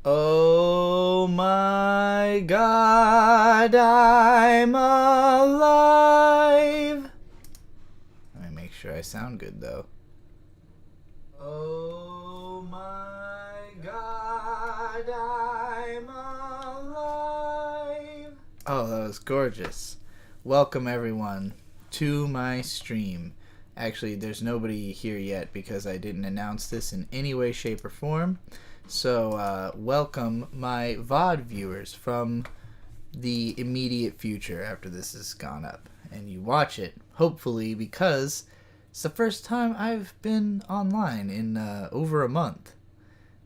Oh my God, I'm alive. Let me make sure I sound good though. Oh my God, I'm alive. Oh, that was gorgeous. Welcome everyone to my stream. Actually, there's nobody here yet because I didn't announce this in any way, shape, or form. So, welcome my VOD viewers from the immediate future after this has gone up. And you watch it, hopefully, because it's the first time I've been online in over a month.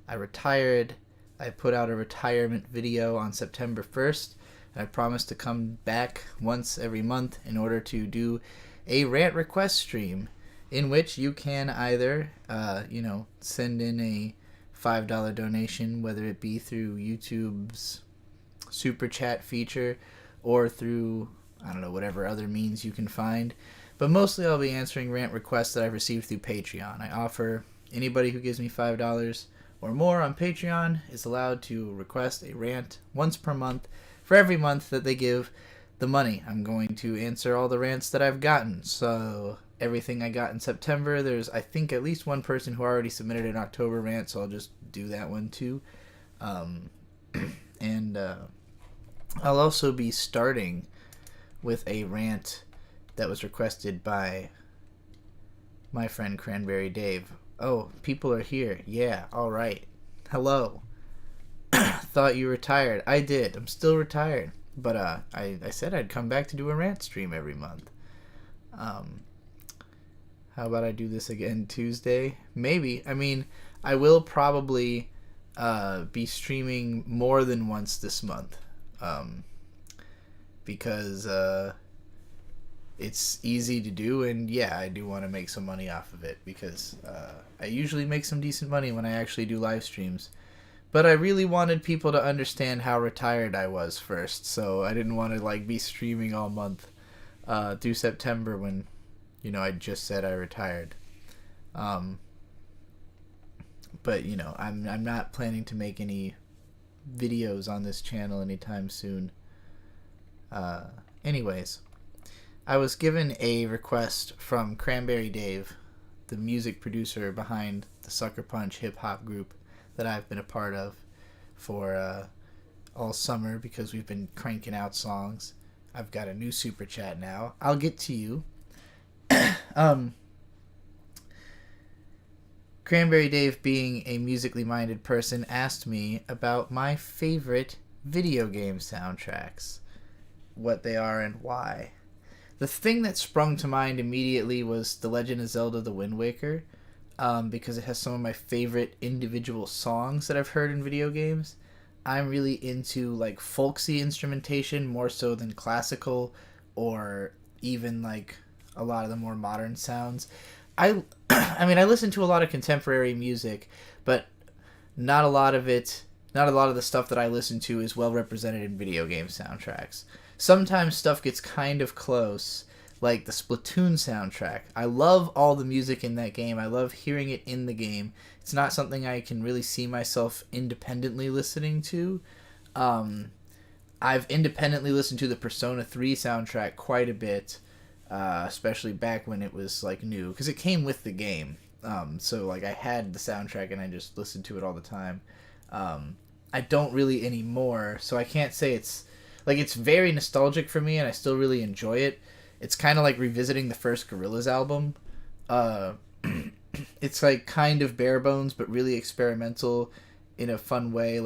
I retired. I put out a retirement video on September 1st. And I promised to come back once every month in order to do a rant request stream in which you can either, send in a $5 donation, whether it be through YouTube's superchat feature or through, I don't know, whatever other means you can find. But mostly I'll be answering rant requests that I've received through Patreon. I offer anybody who gives me $5 or more on Patreon is allowed to request a rant once per month for every month that they give the money. I'm going to answer all the rants that I've gotten. So everything I got in September, there's I think at least one person who already submitted an October rant, so I'll just do that one too. And I'll also be starting with a rant that was requested by my friend Cranberry Dave. Oh, people are here. Yeah, alright. Hello. Thought you retired. I did. I'm still retired. But I said I'd come back to do a rant stream every month. How about I do this again Tuesday? Maybe. I mean, I will probably be streaming more than once this month. Because it's easy to do, and yeah, I do want to make some money off of it because I usually make some decent money when I actually do live streams. But I really wanted people to understand how retired I was first, so I didn't want to be streaming all month through September when, I just said I retired. But I'm not planning to make any videos on this channel anytime soon. Anyways, I was given a request from Cranberry Dave, the music producer behind the Sucker Punch hip hop group that I've been a part of for all summer because we've been cranking out songs. I've got a new super chat now. I'll get to you. Cranberry Dave, being a musically minded person, asked me about my favorite video game soundtracks, what they are and why. The thing that sprung to mind immediately was The Legend of Zelda: The Wind Waker, because it has some of my favorite individual songs that I've heard in video games. I'm really into folksy instrumentation more so than classical or even a lot of the more modern sounds. I I listen to a lot of contemporary music, but not a lot of the stuff that I listen to is well represented in video game soundtracks. Sometimes stuff gets kind of close, like the Splatoon soundtrack. I love all the music in that game. I love hearing it in the game. It's not something I can really see myself independently listening to. I've independently listened to the Persona 3 soundtrack quite a bit, especially back when it was new, because it came with the game. So I had the soundtrack and I just listened to it all the time. I don't really anymore, so I can't say it's very nostalgic for me and I still really enjoy it. It's kind of like revisiting the first Gorillaz album. It's kind of bare bones but really experimental in a fun way.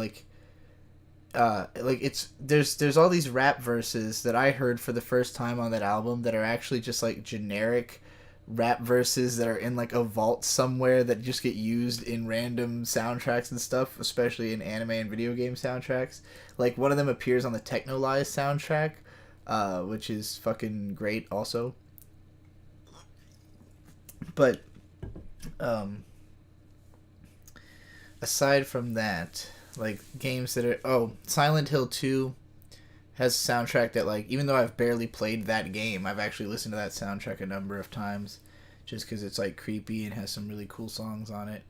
There's all these rap verses that I heard for the first time on that album that are actually just generic rap verses that are in a vault somewhere that just get used in random soundtracks and stuff, especially in anime and video game soundtracks. One of them appears on the Technolize soundtrack, which is fucking great also. But aside from that, games that are Silent Hill 2 has a soundtrack that even though I've barely played that game, I've actually listened to that soundtrack a number of times just because it's creepy and has some really cool songs on it.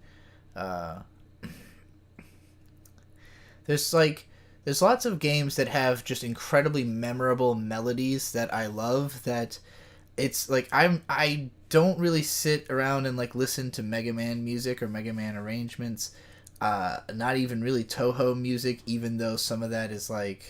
There's like there's lots of games that have just incredibly memorable melodies that I love. That it's like I don't really sit around and like listen to Mega Man music or Mega Man arrangements. Not even really Toho music, even though some of that is like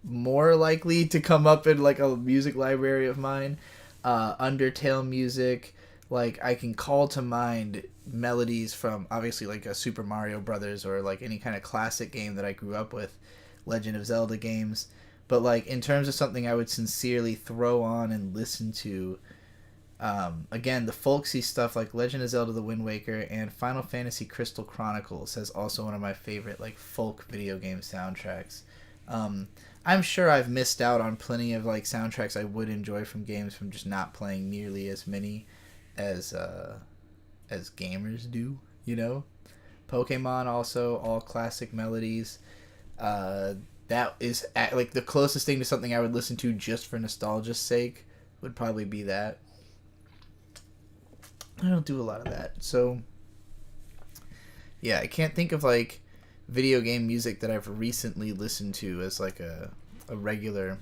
more likely to come up in like a music library of mine. Undertale music, like I can call to mind melodies from obviously like a Super Mario Brothers or like any kind of classic game that I grew up with, Legend of Zelda games. But like in terms of something I would sincerely throw on and listen to, again, the folksy stuff like Legend of Zelda: The Wind Waker and Final Fantasy Crystal Chronicles has also one of my favorite like folk video game soundtracks. I'm sure I've missed out on plenty of like soundtracks I would enjoy from games from just not playing nearly as many as gamers do. You know, Pokemon also all classic melodies. That is like the closest thing to something I would listen to just for nostalgia's sake would probably be that. I don't do a lot of that, so yeah, I can't think of like video game music that I've recently listened to as like a regular.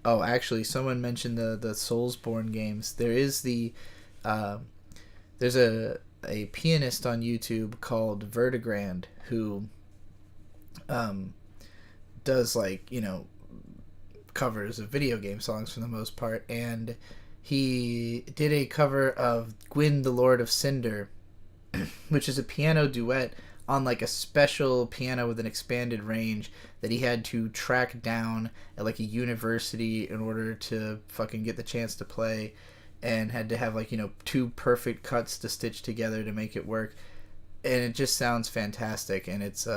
Oh, actually, someone mentioned the Soulsborne games. There is there's a pianist on YouTube called Vertigrand who does like covers of video game songs for the most part, and he did a cover of Gwyn the Lord of Cinder, which is a piano duet on like a special piano with an expanded range that he had to track down at like a university in order to fucking get the chance to play, and had to have like two perfect cuts to stitch together to make it work. And it just sounds fantastic, and it's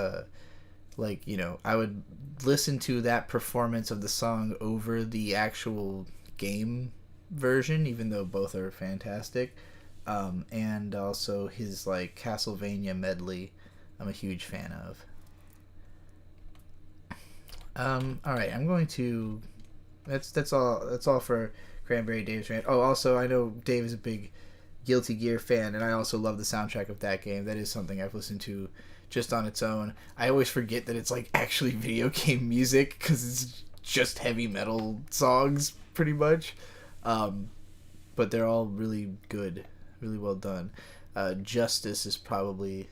like I would listen to that performance of the song over the actual game version, even though both are fantastic. And also his like Castlevania medley I'm a huge fan of. All right, I'm going to. That's all for Cranberry Dave's rant. Oh, also I know Dave is a big Guilty Gear fan, and I also love the soundtrack of that game. That is something I've listened to just on its own. I always forget that it's like actually video game music because it's just heavy metal songs pretty much. But they're all really good, really well done. Justice is probably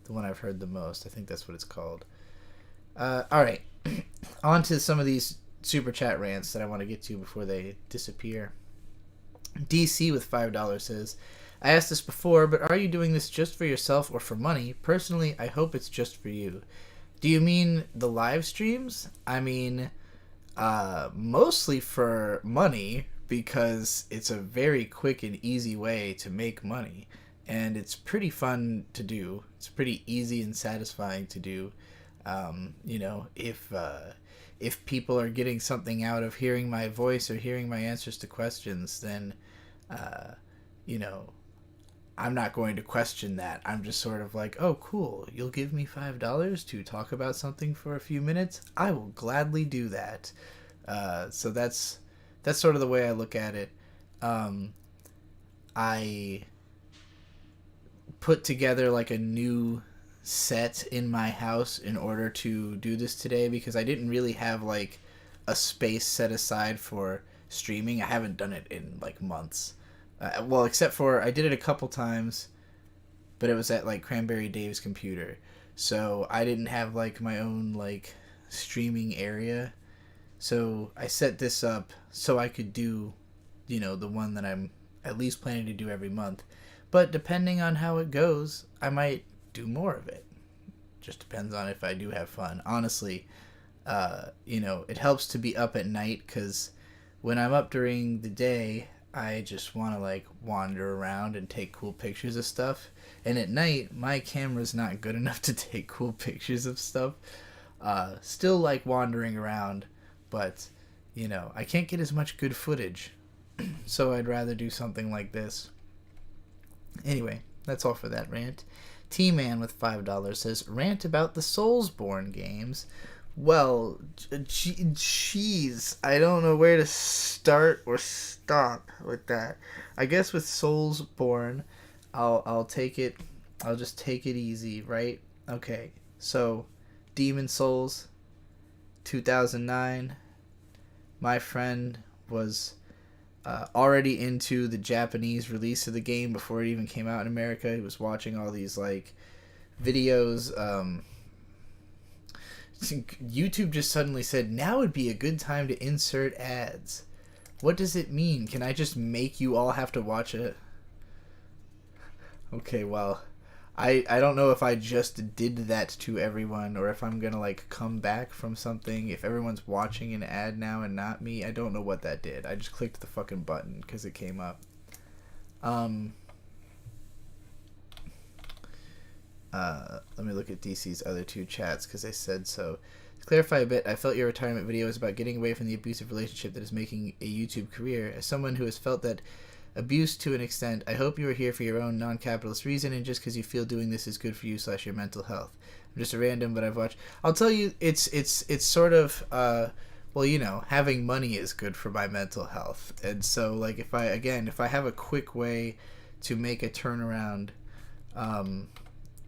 the one I've heard the most. I think that's what it's called. All right, on to some of these super chat rants that I want to get to before they disappear. DC with $5 says, I asked this before, but are you doing this just for yourself or for money? Personally, I hope it's just for you. Do you mean the live streams? I mean, mostly for money, because it's a very quick and easy way to make money. And it's pretty fun to do. It's pretty easy and satisfying to do. If people are getting something out of hearing my voice or hearing my answers to questions, then, I'm not going to question that. I'm just sort of like, oh, cool. You'll give me $5 to talk about something for a few minutes? I will gladly do that. So that's sort of the way I look at it. I put together like a new set in my house in order to do this today because I didn't really have like a space set aside for streaming. I haven't done it in like months. Well, except for I did it a couple times, but it was at like Cranberry Dave's computer. So I didn't have like my own like streaming area. So I set this up so I could do, the one that I'm at least planning to do every month. But depending on how it goes, I might do more of it. Just depends on if I do have fun. Honestly, it helps to be up at night because when I'm up during the day, I just want to like wander around and take cool pictures of stuff. And at night, my camera's not good enough to take cool pictures of stuff. Still like wandering around, but I can't get as much good footage. So I'd rather do something like this. Anyway, that's all for that rant. T-Man with $5 says, rant about the Soulsborne games. Well, jeez, I don't know where to start or stop with that. I guess with Soulsborne, I'll take it. I'll just take it easy, right? Okay, so Demon Souls 2009. My friend was already into the Japanese release of the game before it even came out in America. He was watching all these like videos. YouTube just suddenly said, now would be a good time to insert ads. What does it mean? Can I just make you all have to watch it? Okay, well, I don't know if I just did that to everyone or if I'm gonna like come back from something. If everyone's watching an ad now and not me, I don't know what that did. I just clicked the fucking button because it came up. Let me look at DC's other two chats because they said so. To clarify a bit, I felt your retirement video was about getting away from the abusive relationship that is making a YouTube career. As someone who has felt that abuse to an extent, I hope you are here for your own non-capitalist reason and just because you feel doing this is good for you / your mental health. I'm just a random, but I've watched. I'll tell you, it's sort of well, you know, having money is good for my mental health, and so like if I have a quick way to make a turnaround,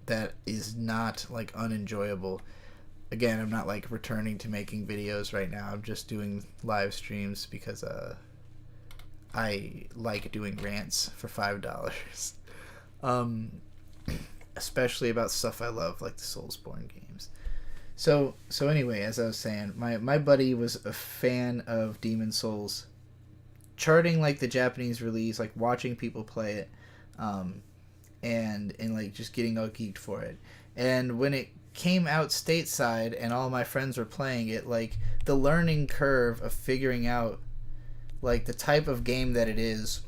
that is not like unenjoyable. Again, I'm not like returning to making videos right now. I'm just doing live streams because I like doing rants for $5. Especially about stuff I love, like the Soulsborne games. So anyway, as I was saying, my buddy was a fan of Demon Souls, charting like the Japanese release, like watching people play it, and like just getting all geeked for it. And when it came out stateside and all my friends were playing it, like the learning curve of figuring out like the type of game that it is,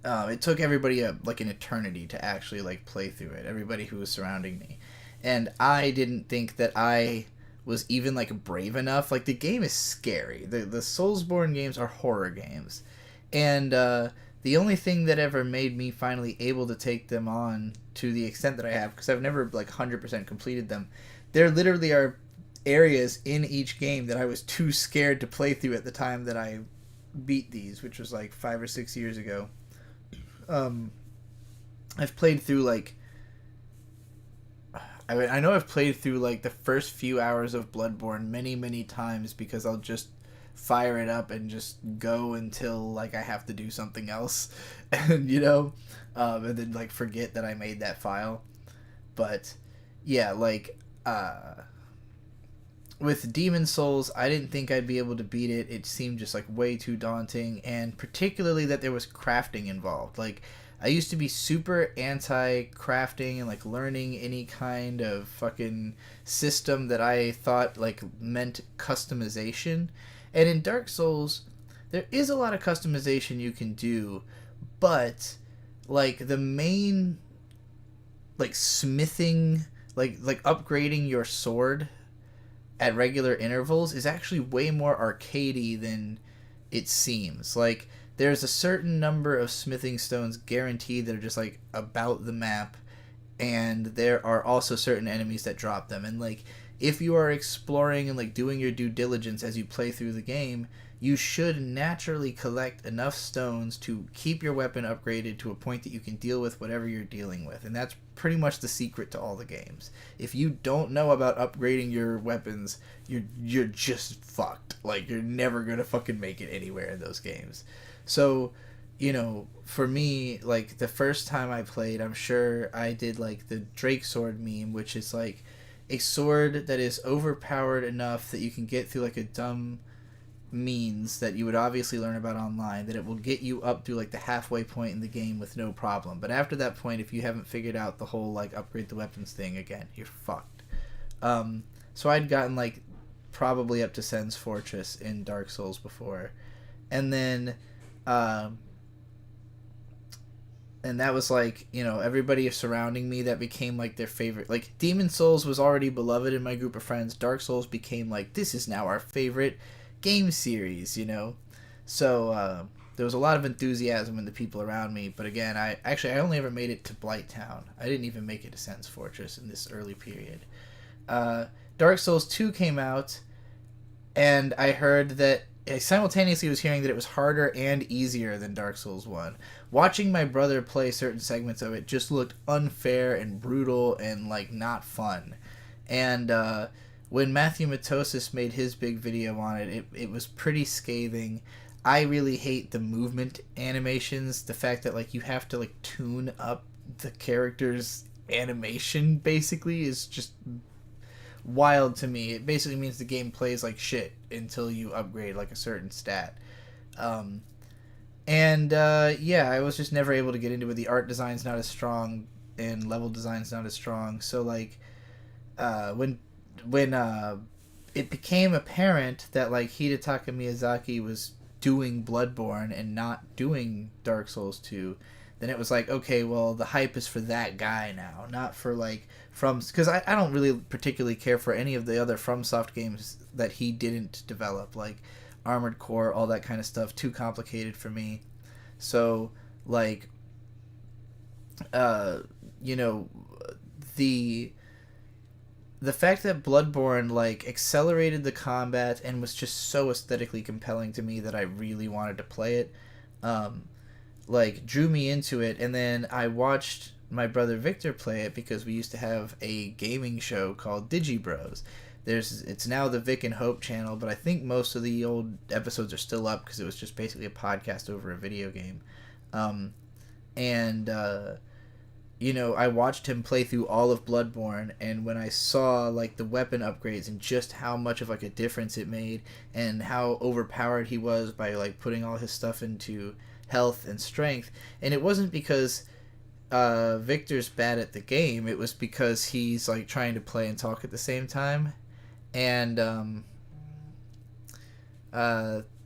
it took everybody like an eternity to actually like play through it, everybody who was surrounding me. And I didn't think that I was even like brave enough. Like the game is scary. The Soulsborne games are horror games, and the only thing that ever made me finally able to take them on to the extent that I have, because I've never like 100% completed them, there literally are areas in each game that I was too scared to play through at the time that I beat these, which was like 5 or 6 years ago. I've played through like I know I've played through like the first few hours of Bloodborne many times because I'll just fire it up and just go until like I have to do something else, and you know, and then like forget that I made that file. But yeah, like with Demon Souls, I didn't think I'd be able to beat it. It seemed just like way too daunting, and particularly that there was crafting involved. Like I used to be super anti-crafting and like learning any kind of fucking system that I thought like meant customization. And in Dark Souls, there is a lot of customization you can do, but like the main like smithing, like upgrading your sword at regular intervals is actually way more arcadey than it seems. Like there's a certain number of smithing stones guaranteed that are just like about the map, and there are also certain enemies that drop them. And like if you are exploring and like doing your due diligence as you play through the game, you should naturally collect enough stones to keep your weapon upgraded to a point that you can deal with whatever you're dealing with. And that's pretty much the secret to all the games. If you don't know about upgrading your weapons, you're just fucked. Like you're never gonna fucking make it anywhere in those games. So, you know, for me, like the first time I played, I'm sure I did like the Drake sword meme, which is like a sword that is overpowered enough that you can get through like a dumb means that you would obviously learn about online, that it will get you up to like the halfway point in the game with no problem. But after that point, if you haven't figured out the whole like upgrade the weapons thing, again, you're fucked. So I'd gotten like probably up to Sen's Fortress in Dark Souls before, and then and that was like, you know, everybody surrounding me, that became like their favorite. Like Demon Souls was already beloved in my group of friends. Dark Souls became like, this is now our favorite game series, you know. So there was a lot of enthusiasm in the people around me. But again, I only ever made it to Blighttown. I didn't even make it to Sen's Fortress in this early period. Dark Souls 2 came out, and I heard that I simultaneously was hearing that it was harder and easier than Dark Souls 1. Watching my brother play certain segments of it just looked unfair and brutal and like not fun. And when Matthew Matosis made his big video on it, it was pretty scathing. I really hate the movement animations. The fact that like you have to like tune up the character's animation basically is just wild to me. It basically means the game plays like shit until you upgrade like a certain stat. Yeah, I was just never able to get into it. The art design's not as strong and level design's not as strong. So like when it became apparent that like Hidetaka Miyazaki was doing Bloodborne and not doing Dark Souls 2, then it was like, okay, well, the hype is for that guy now, not for like because I don't really particularly care for any of the other FromSoft games that he didn't develop, like Armored Core, all that kind of stuff, too complicated for me. So like you know, the fact that Bloodborne like accelerated the combat and was just so aesthetically compelling to me that I really wanted to play it, like drew me into it. And then I watched my brother Victor play it because we used to have a gaming show called Digibros. It's now the Vic and Hope channel, but I think most of the old episodes are still up because it was just basically a podcast over a video game. You know, I watched him play through all of Bloodborne, and when I saw like the weapon upgrades and just how much of like a difference it made and how overpowered he was by like putting all his stuff into health and strength, and it wasn't because Victor's bad at the game, it was because he's like trying to play and talk at the same time. And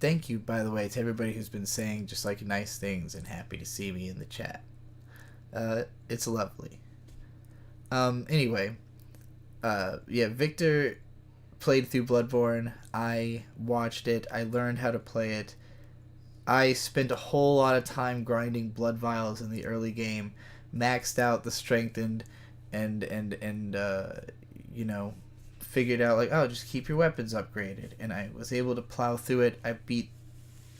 thank you, by the way, to everybody who's been saying just like nice things and happy to see me in the chat. It's lovely. Anyway, yeah, Victor played through Bloodborne. I watched it. I learned how to play it. I spent a whole lot of time grinding blood vials in the early game, maxed out the strength and you know, figured out like, oh, just keep your weapons upgraded, and I was able to plow through it. I beat,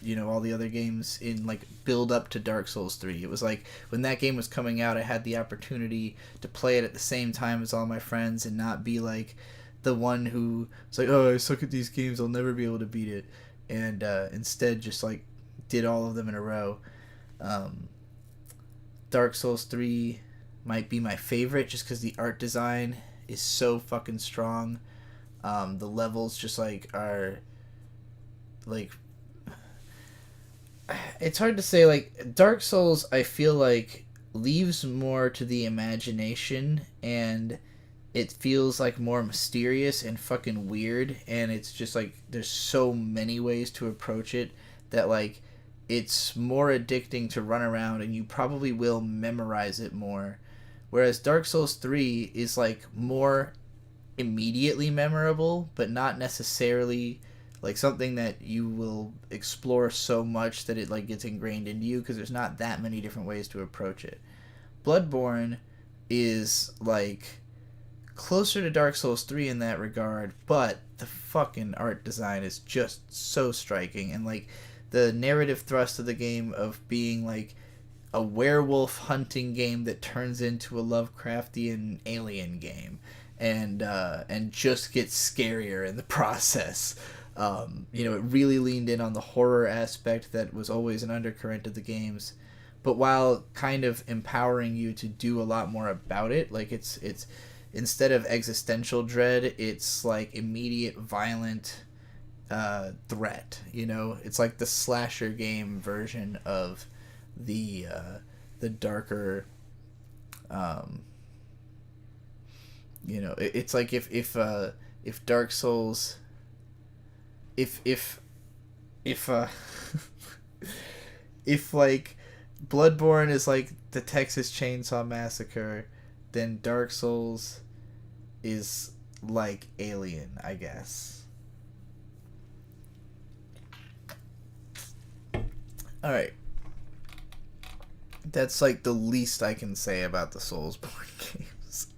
you know, all the other games in like build up to Dark Souls 3. It was like when that game was coming out, I had the opportunity to play it at the same time as all my friends and not be like the one who was like, oh, I suck at these games, I'll never be able to beat it, and instead just like did all of them in a row. Dark Souls 3 might be my favorite just because the art design is so fucking strong. The levels just like are like, it's hard to say. Like Dark Souls, I feel like leaves more to the imagination, and it feels like more mysterious and fucking weird, and it's just like there's so many ways to approach it that like it's more addicting to run around, and you probably will memorize it more. Whereas Dark Souls 3 is like more immediately memorable, but not necessarily like something that you will explore so much that it like gets ingrained into you, because there's not that many different ways to approach it. Bloodborne is like closer to Dark Souls 3 in that regard, but the fucking art design is just so striking, and like the narrative thrust of the game of being like a werewolf hunting game that turns into a Lovecraftian alien game, and just gets scarier in the process. You know, it really leaned in on the horror aspect that was always an undercurrent of the games, but while kind of empowering you to do a lot more about it. Like it's instead of existential dread, it's like immediate violent threat. You know, it's like the slasher game version of the darker, you know, it's like if Dark Souls, if like Bloodborne is like the Texas Chainsaw Massacre, then Dark Souls is like Alien, I guess. Alright. That's like the least I can say about the Soulsborne games.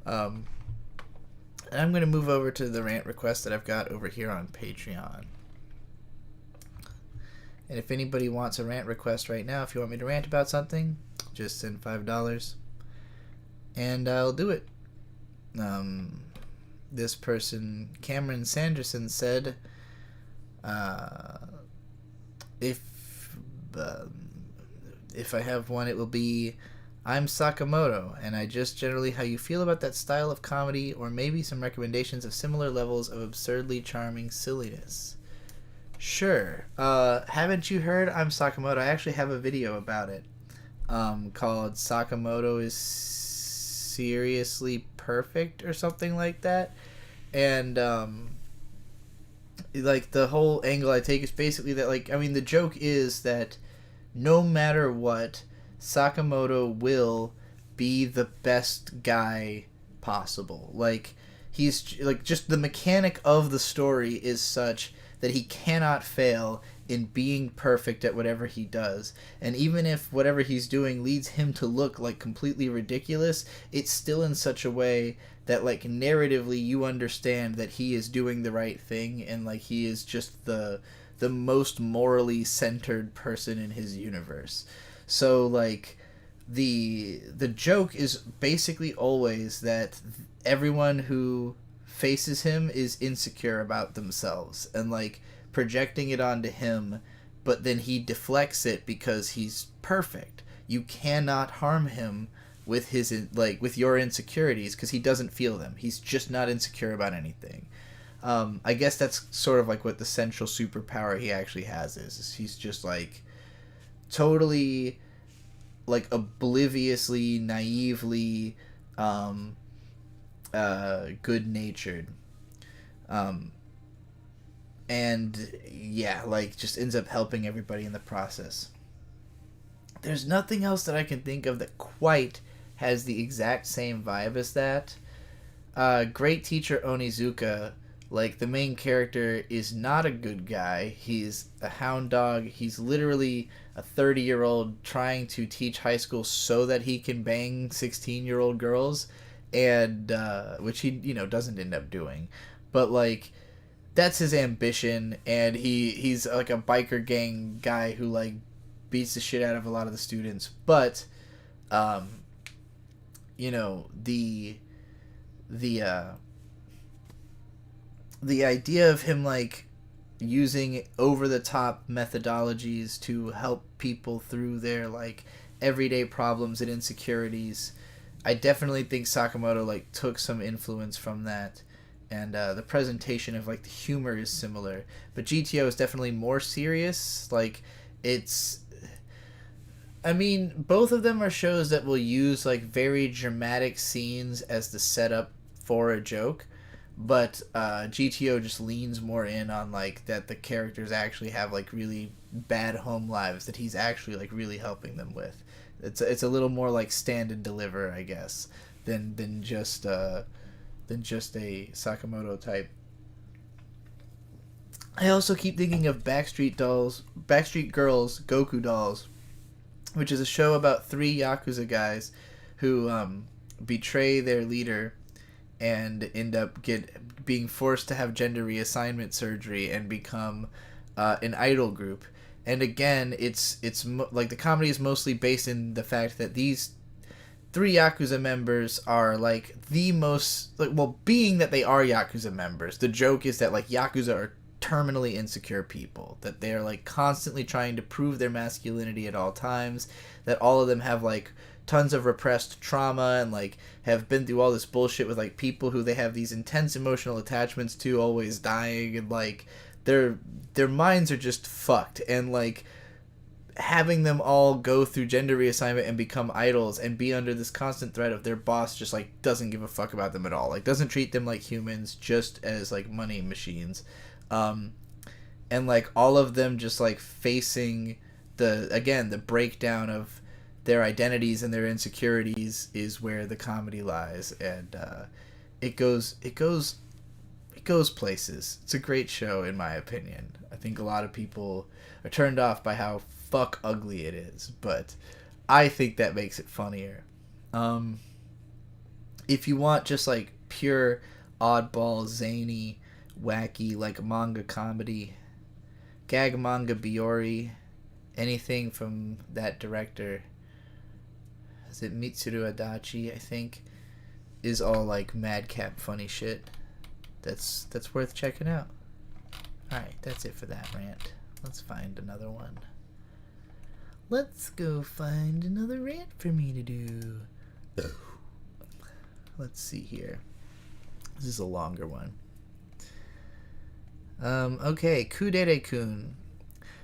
And I'm going to move over to the rant request that I've got over here on Patreon. And if anybody wants a rant request right now, if you want me to rant about something, just send $5 and I'll do it. this person, Cameron Sanderson, said, if I have one, it will be, I'm Sakamoto, and I just generally how you feel about that style of comedy, or maybe some recommendations of similar levels of absurdly charming silliness. Sure. Haven't you heard I'm Sakamoto? I actually have a video about it, called Sakamoto is Seriously Perfect or something like that. And, like, the whole angle I take is basically that, like, I mean, the joke is that no matter what, Sakamoto will be the best guy possible. Like, he's, like, just the mechanic of the story is such that he cannot fail in being perfect at whatever he does. And even if whatever he's doing leads him to look, like, completely ridiculous, it's still in such a way that, like, narratively you understand that he is doing the right thing, and, like, he is just the most morally centered person in his universe. So, like, the joke is basically always that everyone who faces him is insecure about themselves and, like, projecting it onto him, but then he deflects it because he's perfect. You cannot harm him with his, like, with your insecurities, because he doesn't feel them. He's just not insecure about anything. I guess that's sort of like what the central superpower he actually has is he's just, like, totally, like, obliviously, naively, good-natured. And, yeah, like, just ends up helping everybody in the process. There's nothing else that I can think of that quite has the exact same vibe as that. Great Teacher Onizuka, like, the main character is not a good guy. He's a hound dog. He's literally a 30-year-old trying to teach high school so that he can bang 16-year-old girls, and which he, doesn't end up doing. But, like, that's his ambition, and he's like a biker gang guy who, like, beats the shit out of a lot of the students. But the idea of him, like, using over-the-top methodologies to help people through their, like, everyday problems and insecurities, I definitely think Sakamoto, like, took some influence from that. And the presentation of, like, the humor is similar. But GTO is definitely more serious. Like, it's... I mean, both of them are shows that will use, like, very dramatic scenes as the setup for a joke. But GTO just leans more in on, like, that the characters actually have, like, really bad home lives that he's actually, like, really helping them with. It's a little more like stand and deliver, I guess, than just a Sakamoto type. I also keep thinking of Backstreet Girls, Goku Dolls, which is a show about 3 Yakuza guys who betray their leader and end up being forced to have gender reassignment surgery and become an idol group. And again, it's like the comedy is mostly based in the fact that these 3 Yakuza members are, like, the most, like, well, being that they are Yakuza members, the joke is that, like, Yakuza are terminally insecure people, that they're, like, constantly trying to prove their masculinity at all times, that all of them have, like, tons of repressed trauma and, like, have been through all this bullshit with, like, people who they have these intense emotional attachments to always dying, and, like, their minds are just fucked, and, like, having them all go through gender reassignment and become idols and be under this constant threat of their boss just, like, doesn't give a fuck about them at all, like, doesn't treat them like humans, just as, like, money machines, and, like, all of them just, like, facing the breakdown of their identities and their insecurities is where the comedy lies. And it goes places. It's a great show, in my opinion. I think a lot of people are turned off by how fuck ugly it is, but I think that makes it funnier. If you want just, like, pure oddball, zany, wacky, like, manga comedy, gag manga Biori, anything from that director. Is it Mitsuru Adachi, I think? is all like madcap funny shit. That's worth checking out. Alright, that's it for that rant. Let's find another one. Let's go find another rant for me to do. Let's see here. This is a longer one. Okay, Kudere-kun.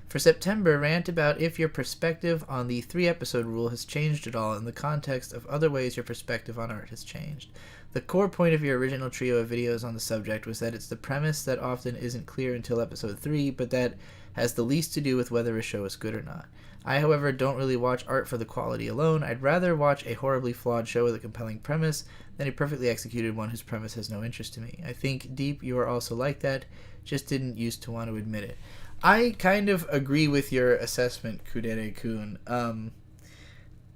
For September, rant about if your perspective on the 3-episode rule has changed at all in the context of other ways your perspective on art has changed. The core point of your original trio of videos on the subject was that it's the premise that often isn't clear until episode 3, but that has the least to do with whether a show is good or not. I, however, don't really watch art for the quality alone. I'd rather watch a horribly flawed show with a compelling premise than a perfectly executed one whose premise has no interest to me. I think, deep, you are also like that, just didn't used to want to admit it. I kind of agree with your assessment, Kudere-kun.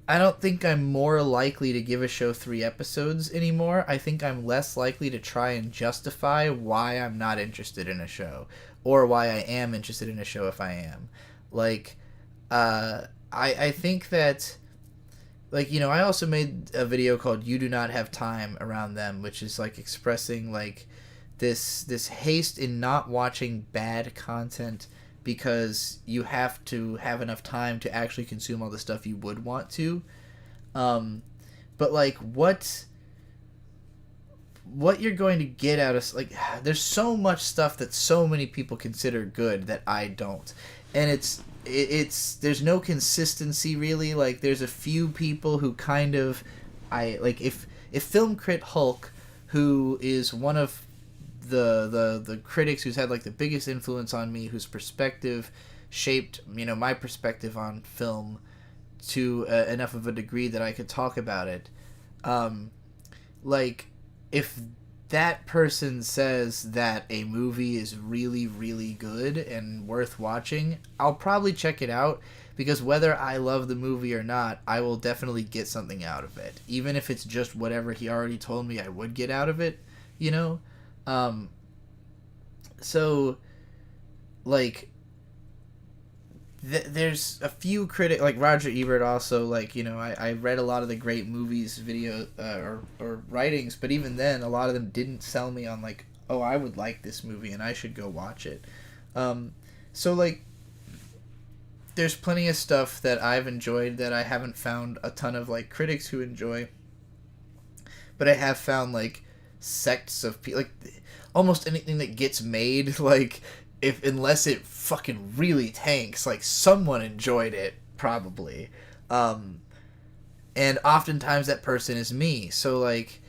I don't think I'm more likely to give a show 3 episodes anymore. I think I'm less likely to try and justify why I'm not interested in a show, or why I am interested in a show if I am. Like, I think that, like, you know, I also made a video called You Do Not Have Time around them, which is, like, expressing, like, this haste in not watching bad content because you have to have enough time to actually consume all the stuff you would want to. But, like, what you're going to get out of, like, there's so much stuff that so many people consider good that I don't. And it's there's no consistency, really. Like, there's a few people who kind of, if Film Crit Hulk, who is one of the critics who's had, like, the biggest influence on me, whose perspective shaped, you know, my perspective on film to enough of a degree that I could talk about it. Like, if that person says that a movie is really, really good and worth watching, I'll probably check it out, because whether I love the movie or not, I will definitely get something out of it, even if it's just whatever he already told me I would get out of it, you know? So, like, there's a few critics, like Roger Ebert also, like, you know, I read a lot of the great movies video or writings, but even then a lot of them didn't sell me on, like, oh, I would like this movie and I should go watch it. So, like, there's plenty of stuff that I've enjoyed that I haven't found a ton of, like, critics who enjoy, but I have found, like, sects of people, like, almost anything that gets made, like, unless it fucking really tanks, like, someone enjoyed it, probably. And oftentimes that person is me. So, like,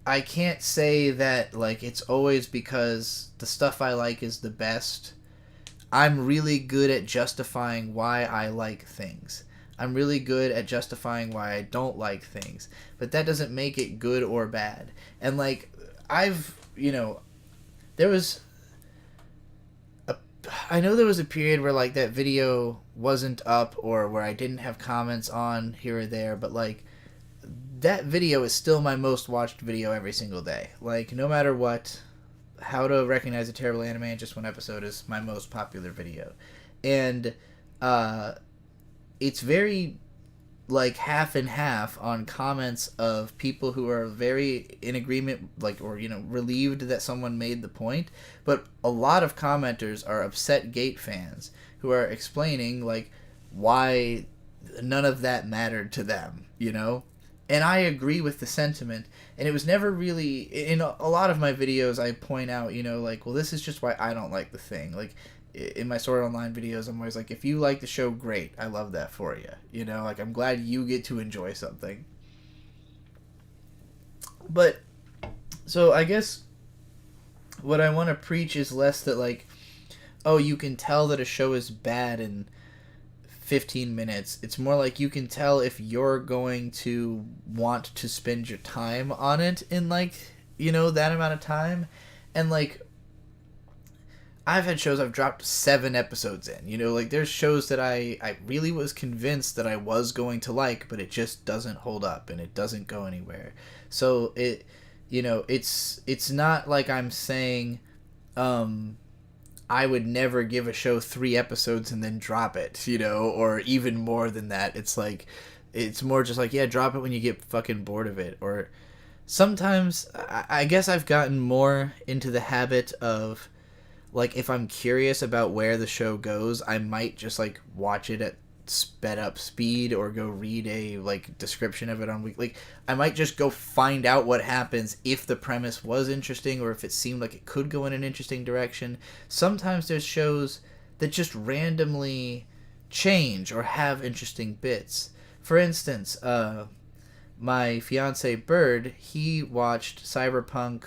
I can't say that, like, it's always because the stuff I like is the best. I'm really good at justifying why I like things. I'm really good at justifying why I don't like things. But that doesn't make it good or bad. And, like, you know, I know there was a period where, like, that video wasn't up, or where I didn't have comments on here or there, but, like, that video is still my most watched video every single day. Like, no matter what, How to Recognize a Terrible Anime in Just One Episode is my most popular video. And, it's very, like, half and half on comments of people who are very in agreement, like, or, you know, relieved that someone made the point, but a lot of commenters are upset Gate fans who are explaining, like, why none of that mattered to them, you know? And I agree with the sentiment, and it was never really, in a lot of my videos I point out, you know, like, well, this is just why I don't like the thing. Like, in my Sword Online videos, I'm always like, if you like the show, great. I love that for you. You know, like, I'm glad you get to enjoy something. But, so I guess what I want to preach is less that, like, oh, you can tell that a show is bad in 15 minutes. It's more like you can tell if you're going to want to spend your time on it in, like, you know, that amount of time. And, like, I've had shows I've dropped 7 episodes in, you know, like, there's shows that I really was convinced that I was going to like, but it just doesn't hold up and it doesn't go anywhere. So it, you know, it's not like I'm saying, I would never give a show 3 episodes and then drop it, you know, or even more than that. It's like, It's more just like, yeah, drop it when you get fucking bored of it. Or sometimes, I guess I've gotten more into the habit of, like, if I'm curious about where the show goes, I might just, like, watch it at sped up speed or go read a, like, description of it on week. Like, I might just go find out what happens if the premise was interesting or if it seemed like it could go in an interesting direction. Sometimes there's shows that just randomly change or have interesting bits. For instance, my fiance Bird, he watched Cyberpunk,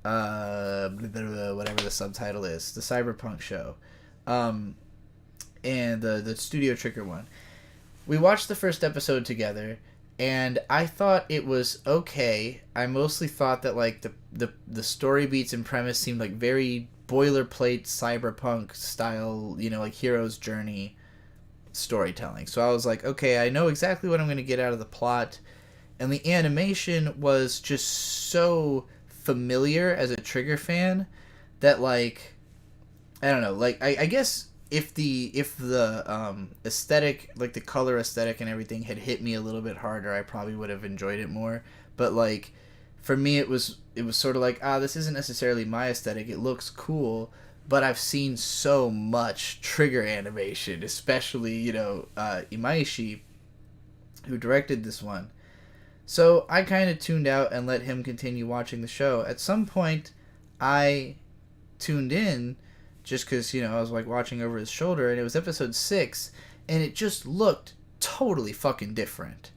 whatever the subtitle is, the Cyberpunk show, and the Studio Trigger one. We watched the first episode together, and I thought it was okay. I mostly thought that, like, the story beats and premise seemed like very boilerplate cyberpunk style, you know, like hero's journey storytelling. So I was like, okay, I know exactly what I'm going to get out of the plot. And the animation was just so familiar as a Trigger fan that, like, I don't know, like, I guess if the aesthetic, like the color aesthetic and everything had hit me a little bit harder, I probably would have enjoyed it more. But, like, for me it was sort of like, this isn't necessarily my aesthetic. It looks cool, but I've seen so much Trigger animation, especially, you know, Imaishi, who directed this one. So I kind of tuned out and let him continue watching the show. At some point, I tuned in just because, you know, I was, like, watching over his shoulder, and it was episode 6, and it just looked totally fucking different.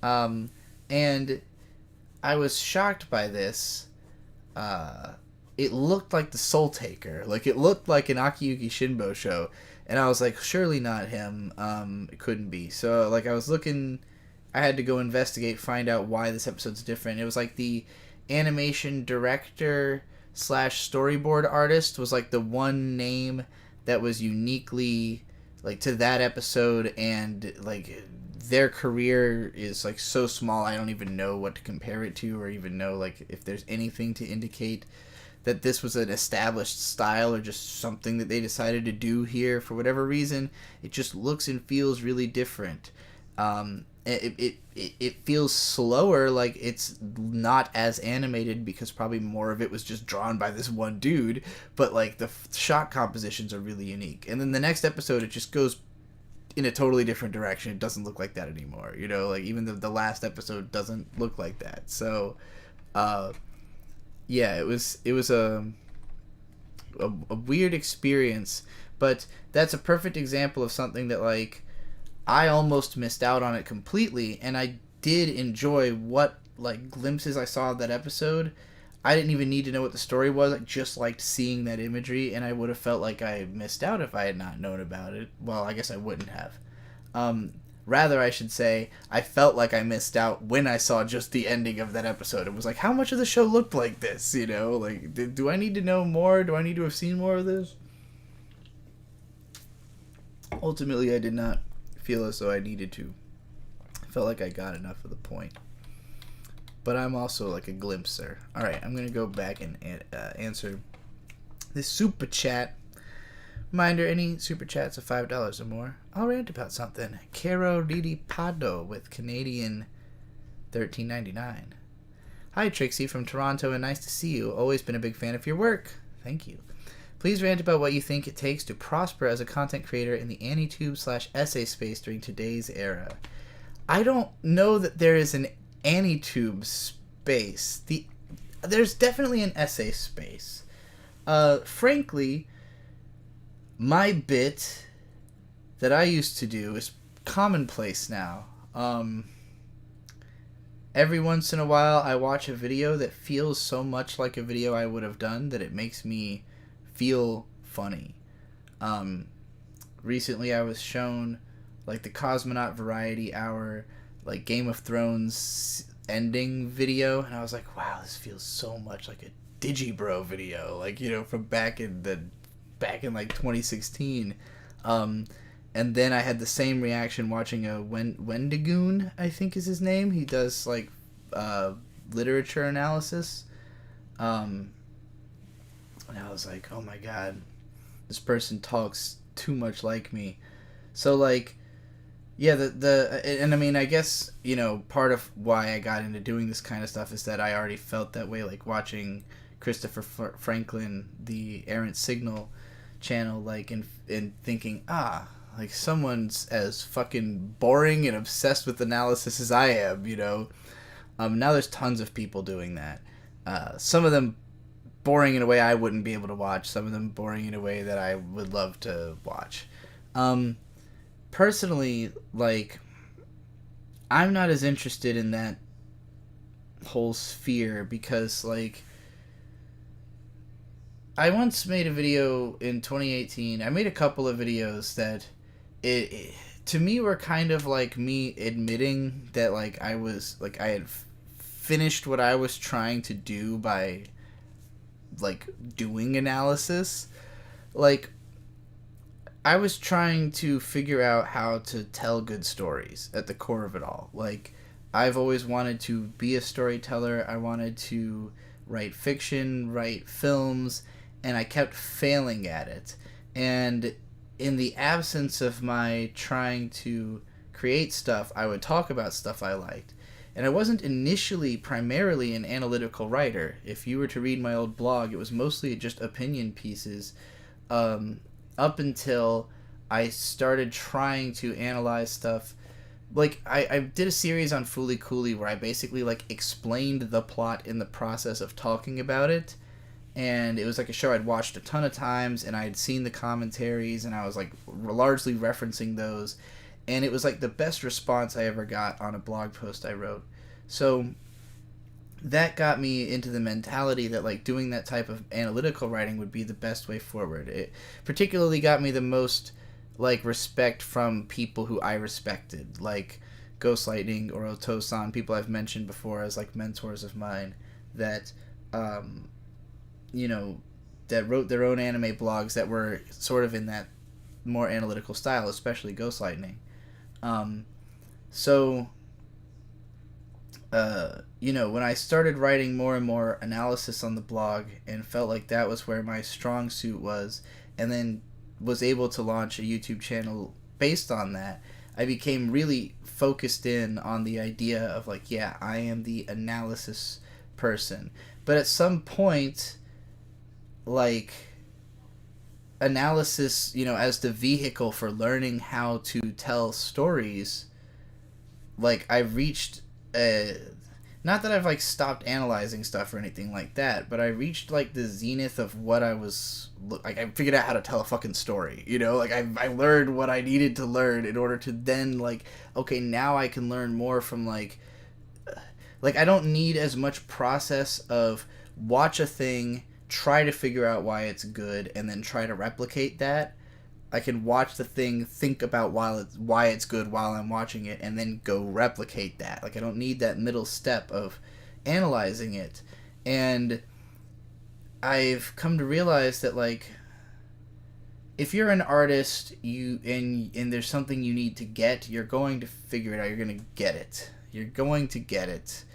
And I was shocked by this. It looked like the Soul Taker. Like, it looked like an Akiyuki Shinbo show. And I was like, surely not him. It couldn't be. So, like, I was looking... I had to go investigate, find out why this episode's different. It was like the animation director / storyboard artist was, like, the one name that was uniquely, like, to that episode, and, like, their career is, like, so small I don't even know what to compare it to, or even know, like, if there's anything to indicate that this was an established style or just something that they decided to do here for whatever reason. It just looks and feels really different. It feels slower, like it's not as animated because probably more of it was just drawn by this one dude, but, like, the shot compositions are really unique. And then the next episode, it just goes in a totally different direction. It doesn't look like that anymore, you know, like, even the last episode doesn't look like that. So yeah, it was a weird experience, but that's a perfect example of something that, like, I almost missed out on it completely, and I did enjoy what, like, glimpses I saw of that episode. I didn't even need to know what the story was. I just liked seeing that imagery, and I would have felt like I missed out if I had not known about it. Well, I guess I wouldn't have. Rather, I should say, I felt like I missed out when I saw just the ending of that episode. It was like, how much of the show looked like this, you know? Like, do I need to know more? Do I need to have seen more of this? Ultimately, I did not feel as though I needed to. I felt like I got enough of the point. But I'm also, like, a glimpser. Alright, I'm going to go back and answer this super chat. Reminder, any super chats of $5 or more, I'll rant about something. Caro Didi Pado with Canadian $13.99. Hi, Trixie from Toronto, and nice to see you. Always been a big fan of your work. Thank you. Please rant about what you think it takes to prosper as a content creator in the AniTube / essay space during today's era. I don't know that there is an AniTube space. There's definitely an essay space. Frankly, my bit that I used to do is commonplace now. Every once in a while, I watch a video that feels so much like a video I would have done that it makes me feel funny. Recently I was shown, like, the Cosmonaut Variety Hour, like, Game of Thrones ending video, and I was like, wow, this feels so much like a Digibro video, like, you know, from back in like 2016. And then I had the same reaction watching a Wendigoon, I think is his name. He does, like, literature analysis. And I was like, oh my god, this person talks too much like me. So, like, Yeah, and I mean, I guess, you know, part of why I got into doing this kind of stuff is that I already felt that way, like watching Christopher Franklin, the Errant Signal channel, like, and thinking, like, someone's as fucking boring and obsessed with analysis as I am, you know? Now there's tons of people doing that. Some of them boring in a way I wouldn't be able to watch, some of them boring in a way that I would love to watch. Personally, like, I'm not as interested in that whole sphere because, like, I once made a video in 2018. I made a couple of videos that it to me were kind of like me admitting that, like, I was, like, I had finished what I was trying to do by, like, doing analysis. Like, I was trying to figure out how to tell good stories at the core of it all. Like, I've always wanted to be a storyteller. I wanted to write fiction, write films, and I kept failing at it. And in the absence of my trying to create stuff, I would talk about stuff I liked. And I wasn't initially primarily an analytical writer. If you were to read my old blog, it was mostly just opinion pieces, up until I started trying to analyze stuff. Like, I did a series on Fooly Cooley where I basically, like, explained the plot in the process of talking about it. And it was, like, a show I'd watched a ton of times, and I had seen the commentaries, and I was, like, largely referencing those. And it was, like, the best response I ever got on a blog post I wrote. So that got me into the mentality that, like, doing that type of analytical writing would be the best way forward. It particularly got me the most, like, respect from people who I respected, like Ghost Lightning or Otosan, people I've mentioned before as, like, mentors of mine that, you know, that wrote their own anime blogs that were sort of in that more analytical style, especially Ghost Lightning. You know, when I started writing more and more analysis on the blog and felt like that was where my strong suit was, and then was able to launch a YouTube channel based on that, I became really focused in on the idea of, like, yeah, I am the analysis person. But at some point, like, analysis, you know, as the vehicle for learning how to tell stories, like, I reached not that I've, like, stopped analyzing stuff or anything like that, but I reached, like, the zenith of what I was, like, I figured out how to tell a fucking story, you know? Like, I learned what I needed to learn in order to then, like, okay, now I can learn more from, like, I don't need as much process of watch a thing, try to figure out why it's good, and then try to replicate that. I can watch the thing, think about why it's good while I'm watching it, and then go replicate that. Like, I don't need that middle step of analyzing it. And I've come to realize that, like, if you're an artist, and there's something you need to get, you're going to figure it out. You're going to get it. You're going to get it.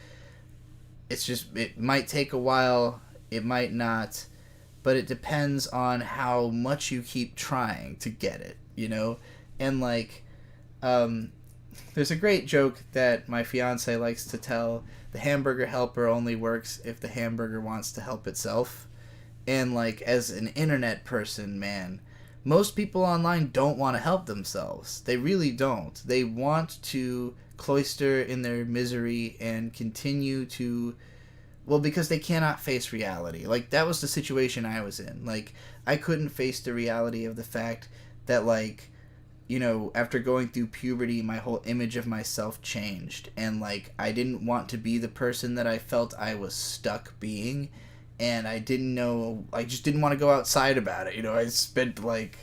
It's just, it might take a while, it might not, but it depends on how much you keep trying to get it, you know? And, like, there's a great joke that my fiance likes to tell: the hamburger helper only works if the hamburger wants to help itself. And, like, as an internet person, man, most people online don't want to help themselves. They really don't. They want to cloister in their misery and continue to, well, because they cannot face reality. Like, that was the situation I was in. Like, I couldn't face the reality of the fact that, like, you know, after going through puberty, my whole image of myself changed. And, like, I didn't want to be the person that I felt I was stuck being. And I just didn't want to go outside about it. You know, I spent, like,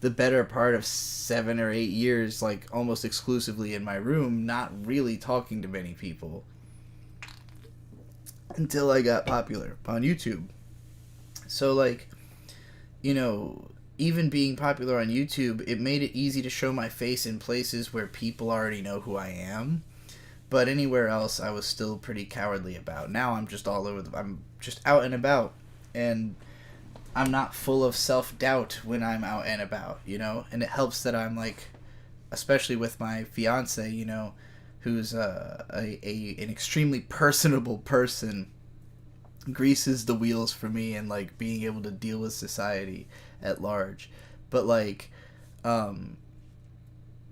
the better part of 7 or 8 years, like, almost exclusively in my room, not really talking to many people, until I got popular on YouTube. So, like, you know, even being popular on YouTube, it made it easy to show my face in places where people already know who I am. But anywhere else, I was still pretty cowardly about. Now I'm just all over I'm just out and about. And I'm not full of self-doubt when I'm out and about, you know? And it helps that I'm, like, especially with my fiance, you know, who's an extremely personable person, greases the wheels for me and like being able to deal with society at large. But like,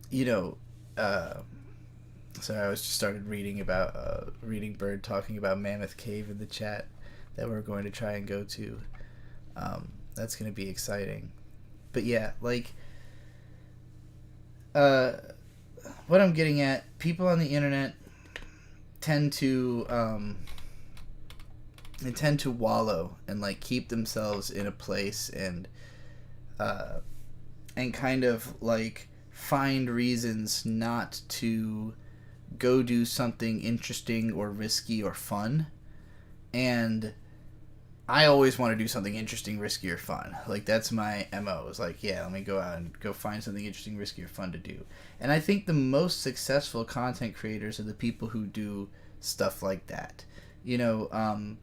you know, sorry, I was just started reading about reading Bird talking about Mammoth Cave in the chat that we're going to try and go to. That's going to be exciting. But yeah, like, what I'm getting at, people on the internet tend to they tend to wallow and like keep themselves in a place and kind of like find reasons not to go do something interesting or risky or fun. And I always want to do something interesting, risky, or fun. Like, that's my MO. It's like, yeah, let me go out and go find something interesting, risky, or fun to do. And I think the most successful content creators are the people who do stuff like that. You know,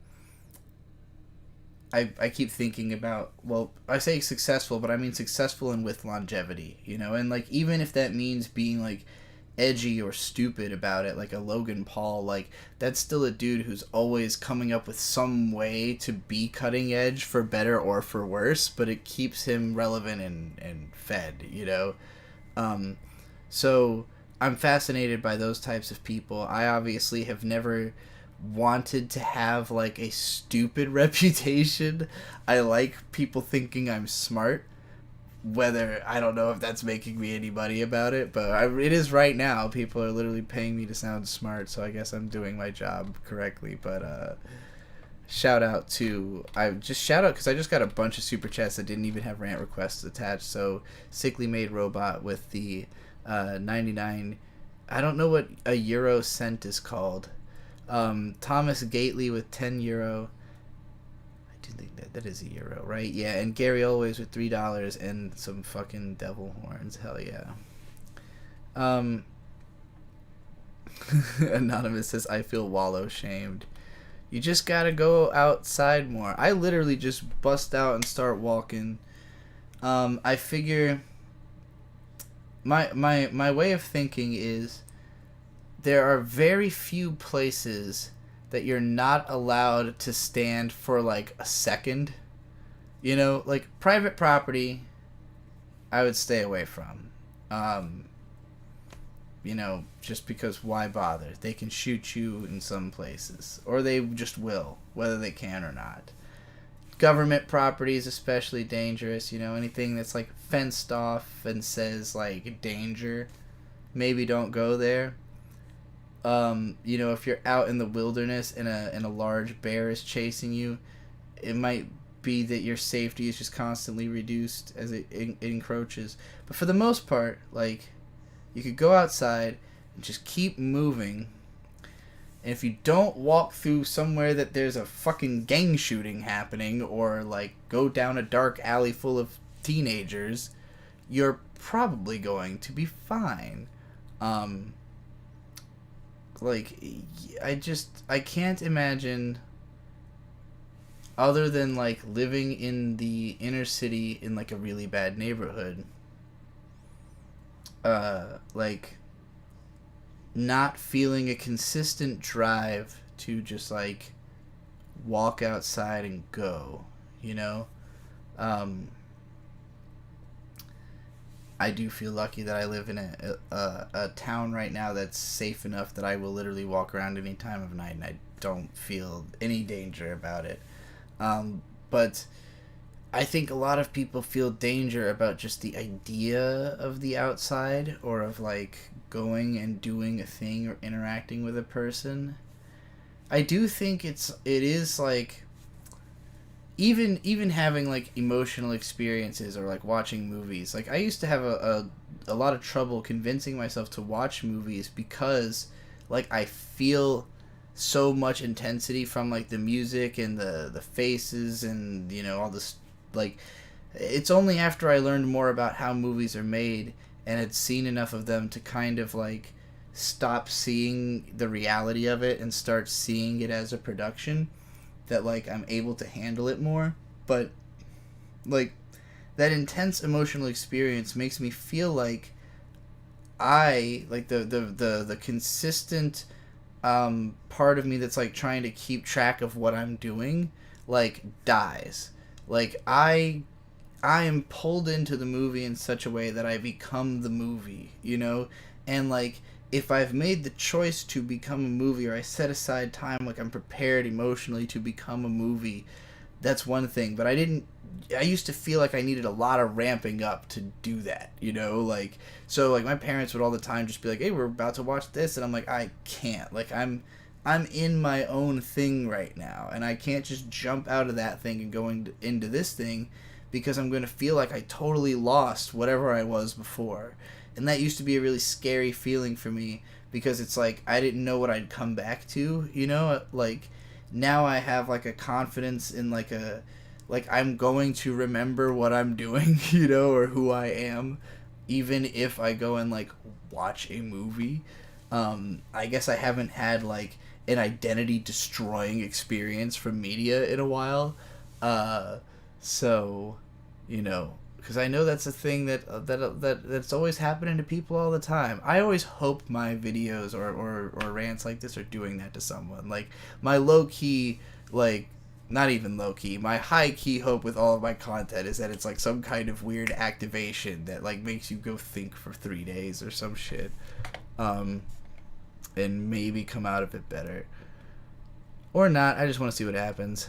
I keep thinking about, well, I say successful, but I mean successful and with longevity, you know? And, like, even if that means being, like, edgy or stupid about it, like a Logan Paul, like, that's still a dude who's always coming up with some way to be cutting edge, for better or for worse, but it keeps him relevant and fed, you know? So I'm fascinated by those types of people. I obviously have never wanted to have like a stupid reputation. I like people thinking I'm smart, whether I don't know if that's making me any money about it, but it is right now. People are literally paying me to sound smart, so I guess I'm doing my job correctly. But shout out because I just got a bunch of super chats that didn't even have rant requests attached. So Sickly Made Robot with the 99, I don't know what a euro cent is called. Thomas Gately with 10 euro. I do think that is a euro, right? Yeah, and Gary Always with $3 and some fucking devil horns. Hell yeah. Anonymous says, I feel wallow shamed. You just gotta go outside more. I literally just bust out and start walking. I figure my way of thinking is there are very few places that you're not allowed to stand for like a second. You know, like private property, I would stay away from. You know, just because why bother? They can shoot you in some places, or they just will, whether they can or not. Government property is especially dangerous. You know, anything that's like fenced off and says like danger, maybe don't go there. You know, if you're out in the wilderness and a large bear is chasing you, it might be that your safety is just constantly reduced as it encroaches. But for the most part, like, you could go outside and just keep moving. And if you don't walk through somewhere that there's a fucking gang shooting happening, or like go down a dark alley full of teenagers, you're probably going to be fine. Like, I can't imagine, other than like living in the inner city in like a really bad neighborhood, like not feeling a consistent drive to just like walk outside and go, you know? I do feel lucky that I live in a town right now that's safe enough that I will literally walk around any time of night and I don't feel any danger about it. But I think a lot of people feel danger about just the idea of the outside, or of like going and doing a thing or interacting with a person. I do think it is like, even having like emotional experiences or like watching movies. Like, I used to have a lot of trouble convincing myself to watch movies because like I feel so much intensity from like the music and the faces and, you know, all this. Like, it's only after I learned more about how movies are made and had seen enough of them to kind of like stop seeing the reality of it and start seeing it as a production that like I'm able to handle it more. But like, that intense emotional experience makes me feel like I like the consistent part of me that's like trying to keep track of what I'm doing like dies. Like I am pulled into the movie in such a way that I become the movie, you know? And like if I've made the choice to become a movie, or I set aside time, like I'm prepared emotionally to become a movie, that's one thing. But I used to feel like I needed a lot of ramping up to do that, you know? Like, so like my parents would all the time just be like, hey, we're about to watch this. And I'm like, I can't. Like, I'm in my own thing right now, and I can't just jump out of that thing and go into this thing, because I'm going to feel like I totally lost whatever I was before. And that used to be a really scary feeling for me, because it's like I didn't know what I'd come back to, you know? Like, now I have like a confidence in like I'm going to remember what I'm doing, you know, or who I am, even if I go and like watch a movie. I guess I haven't had like an identity destroying experience from media in a while. So, you know, because I know that's a thing that's always happening to people all the time. I always hope my videos or rants like this are doing that to someone. Like, my low key, like, not even low key, my high key hope with all of my content is that it's like some kind of weird activation that like makes you go think for 3 days or some shit. And maybe come out of it better. Or not, I just want to see what happens.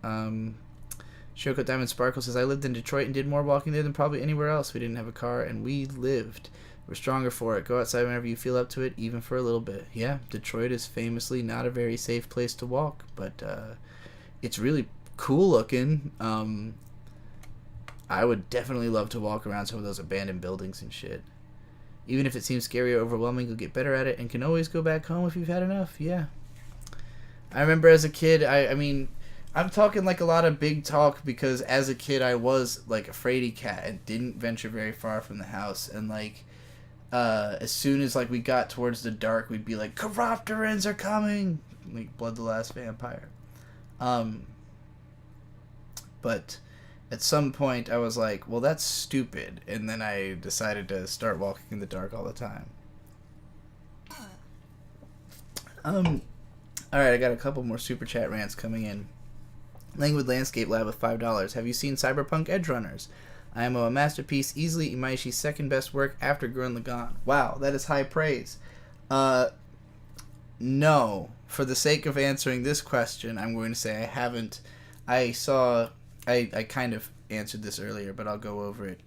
Shoko Diamond Sparkle says, I lived in Detroit and did more walking there than probably anywhere else. We didn't have a car, and we lived. We're stronger for it. Go outside whenever you feel up to it, even for a little bit. Yeah, Detroit is famously not a very safe place to walk, but it's really cool looking. I would definitely love to walk around some of those abandoned buildings and shit. Even if it seems scary or overwhelming, you'll get better at it and can always go back home if you've had enough. Yeah. I remember as a kid, I mean, I'm talking like a lot of big talk, because as a kid I was like a fraidy cat and didn't venture very far from the house. And like, as soon as like we got towards the dark, we'd be like, Chiropterans are coming! Like Blood the Last Vampire. But at some point I was like, well, that's stupid, and then I decided to start walking in the dark all the time. Alright, I got a couple more super chat rants coming in. Languid Landscape Lab with $5. Have you seen Cyberpunk Edgerunners? IMO a masterpiece, easily Imaishi's second best work after Gurren Lagann. Wow, that is high praise. No. For the sake of answering this question, I'm going to say I haven't. I kind of answered this earlier, but I'll go over it.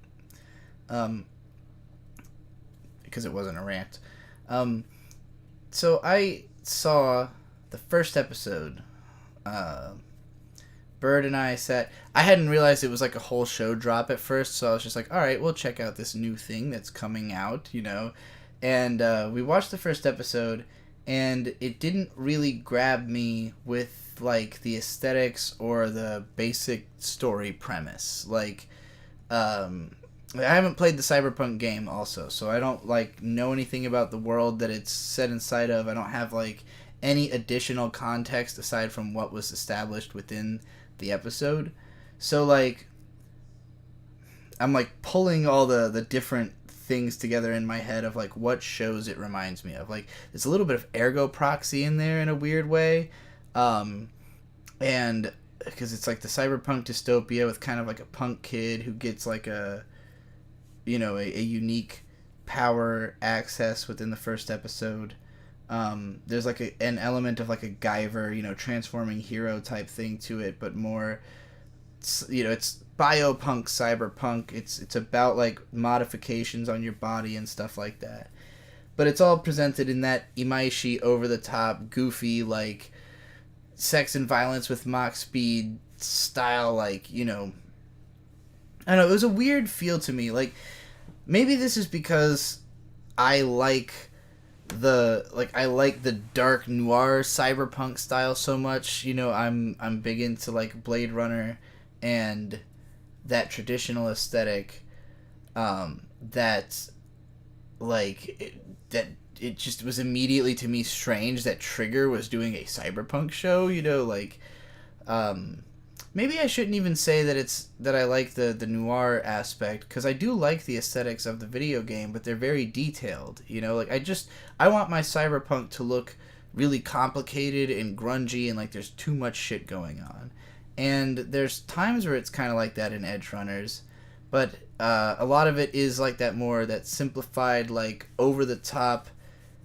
Because it wasn't a rant. So I saw the first episode. Bird and I sat. I hadn't realized it was like a whole show drop at first, so I was just like, alright, we'll check out this new thing that's coming out, you know. And we watched the first episode, and it didn't really grab me with like the aesthetics or the basic story premise. Like, I haven't played the Cyberpunk game also, so I don't like know anything about the world that it's set inside of. I don't have like any additional context aside from what was established within the episode. So like, I'm like pulling all the different things together in my head of like what shows it reminds me of. Like, there's a little bit of Ergo Proxy in there in a weird way, and because it's like the cyberpunk dystopia with kind of like a punk kid who gets like a, you know, a unique power access within the first episode. There's like an element of like a Guyver, you know, transforming hero type thing to it, but more, you know, it's biopunk cyberpunk. It's about like modifications on your body and stuff like that. But it's all presented in that Imaishi over the top, goofy, like sex and violence with Mach speed style, like, you know, I don't know, it was a weird feel to me. Like, maybe this is because I like the dark noir cyberpunk style so much. You know, I'm big into like Blade Runner and that traditional aesthetic, that like it just was immediately to me strange that Trigger was doing a cyberpunk show, you know, like maybe I shouldn't even say that I like the noir aspect, because I do like the aesthetics of the video game, but they're very detailed. You know, like I want my cyberpunk to look really complicated and grungy and like there's too much shit going on. And there's times where it's kind of like that in Edge Runners, but a lot of it is like that simplified, like over the top,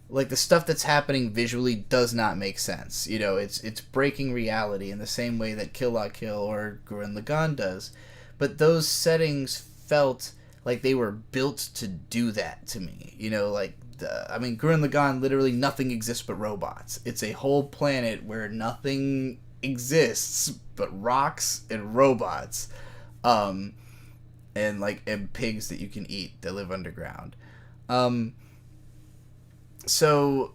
like the stuff that's happening visually does not make sense. You know, it's breaking reality in the same way that Kill La Kill or Gurren Lagann does. But those settings felt like they were built to do that to me. You know, like Gurren Lagann, literally nothing exists but robots. It's a whole planet where nothing exists but rocks and robots, and pigs that you can eat that live underground. So,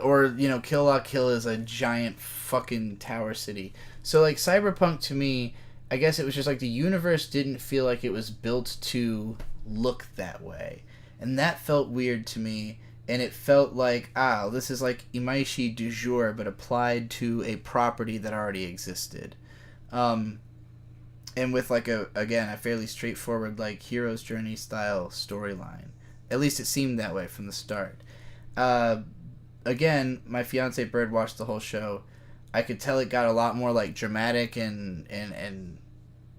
or, you know, Kill La Kill is a giant fucking tower city. So, like, Cyberpunk to me, I guess it was just like the universe didn't feel like it was built to look that way. And that felt weird to me. And it felt like, this is like Imaishi du jour, but applied to a property that already existed. And with, like, a fairly straightforward, like, hero's journey style storyline. At least it seemed that way from the start. Again, my fiance Bird watched the whole show. I could tell it got a lot more like dramatic and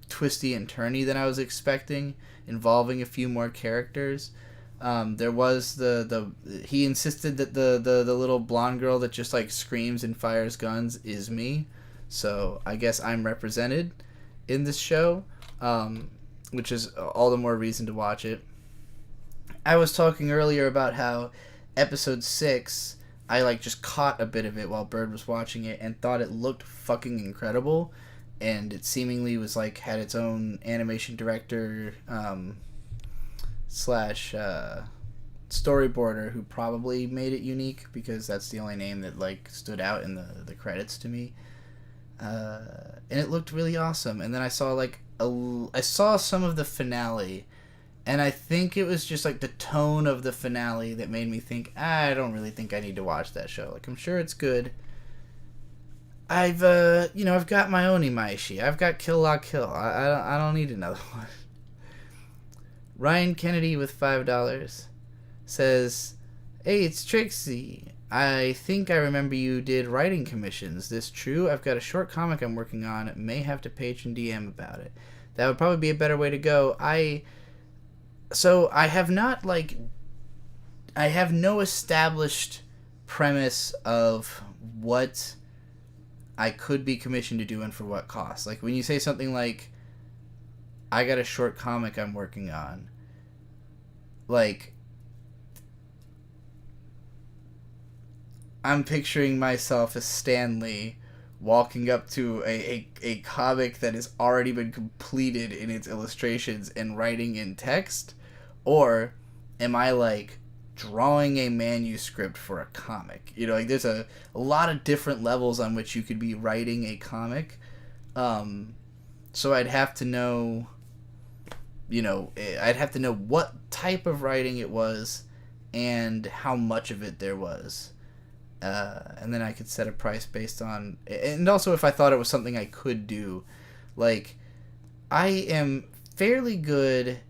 twisty and turny than I was expecting, involving a few more characters. There was he insisted that the little blonde girl that just like screams and fires guns is me, so I guess I'm represented in this show, which is all the more reason to watch it. I was talking earlier about how episode 6, I like just caught a bit of it while Bird was watching it and thought it looked fucking incredible, and it seemingly was like had its own animation director slash storyboarder who probably made it unique, because that's the only name that like stood out in the credits to me, and it looked really awesome. And then I saw I saw some of the finale. And I think it was just, like, the tone of the finale that made me think, I don't really think I need to watch that show. Like, I'm sure it's good. I've got my own Imaishi. I've got Kill La Kill. I don't need another one. Ryan Kennedy with $5 says, hey, it's Trixie. I think I remember you did writing commissions. This true? I've got a short comic I'm working on. May have to patron DM about it. That would probably be a better way to go. So I have no established premise of what I could be commissioned to do and for what cost. Like, when you say something like, I got a short comic I'm working on, like, I'm picturing myself as Stan Lee walking up to a comic that has already been completed in its illustrations and writing in text. Or am I, like, drawing a manuscript for a comic? You know, like, there's a lot of different levels on which you could be writing a comic. So I'd have to know, what type of writing it was and how much of it there was. And then I could set a price based on... And also if I thought it was something I could do. Like, I am fairly good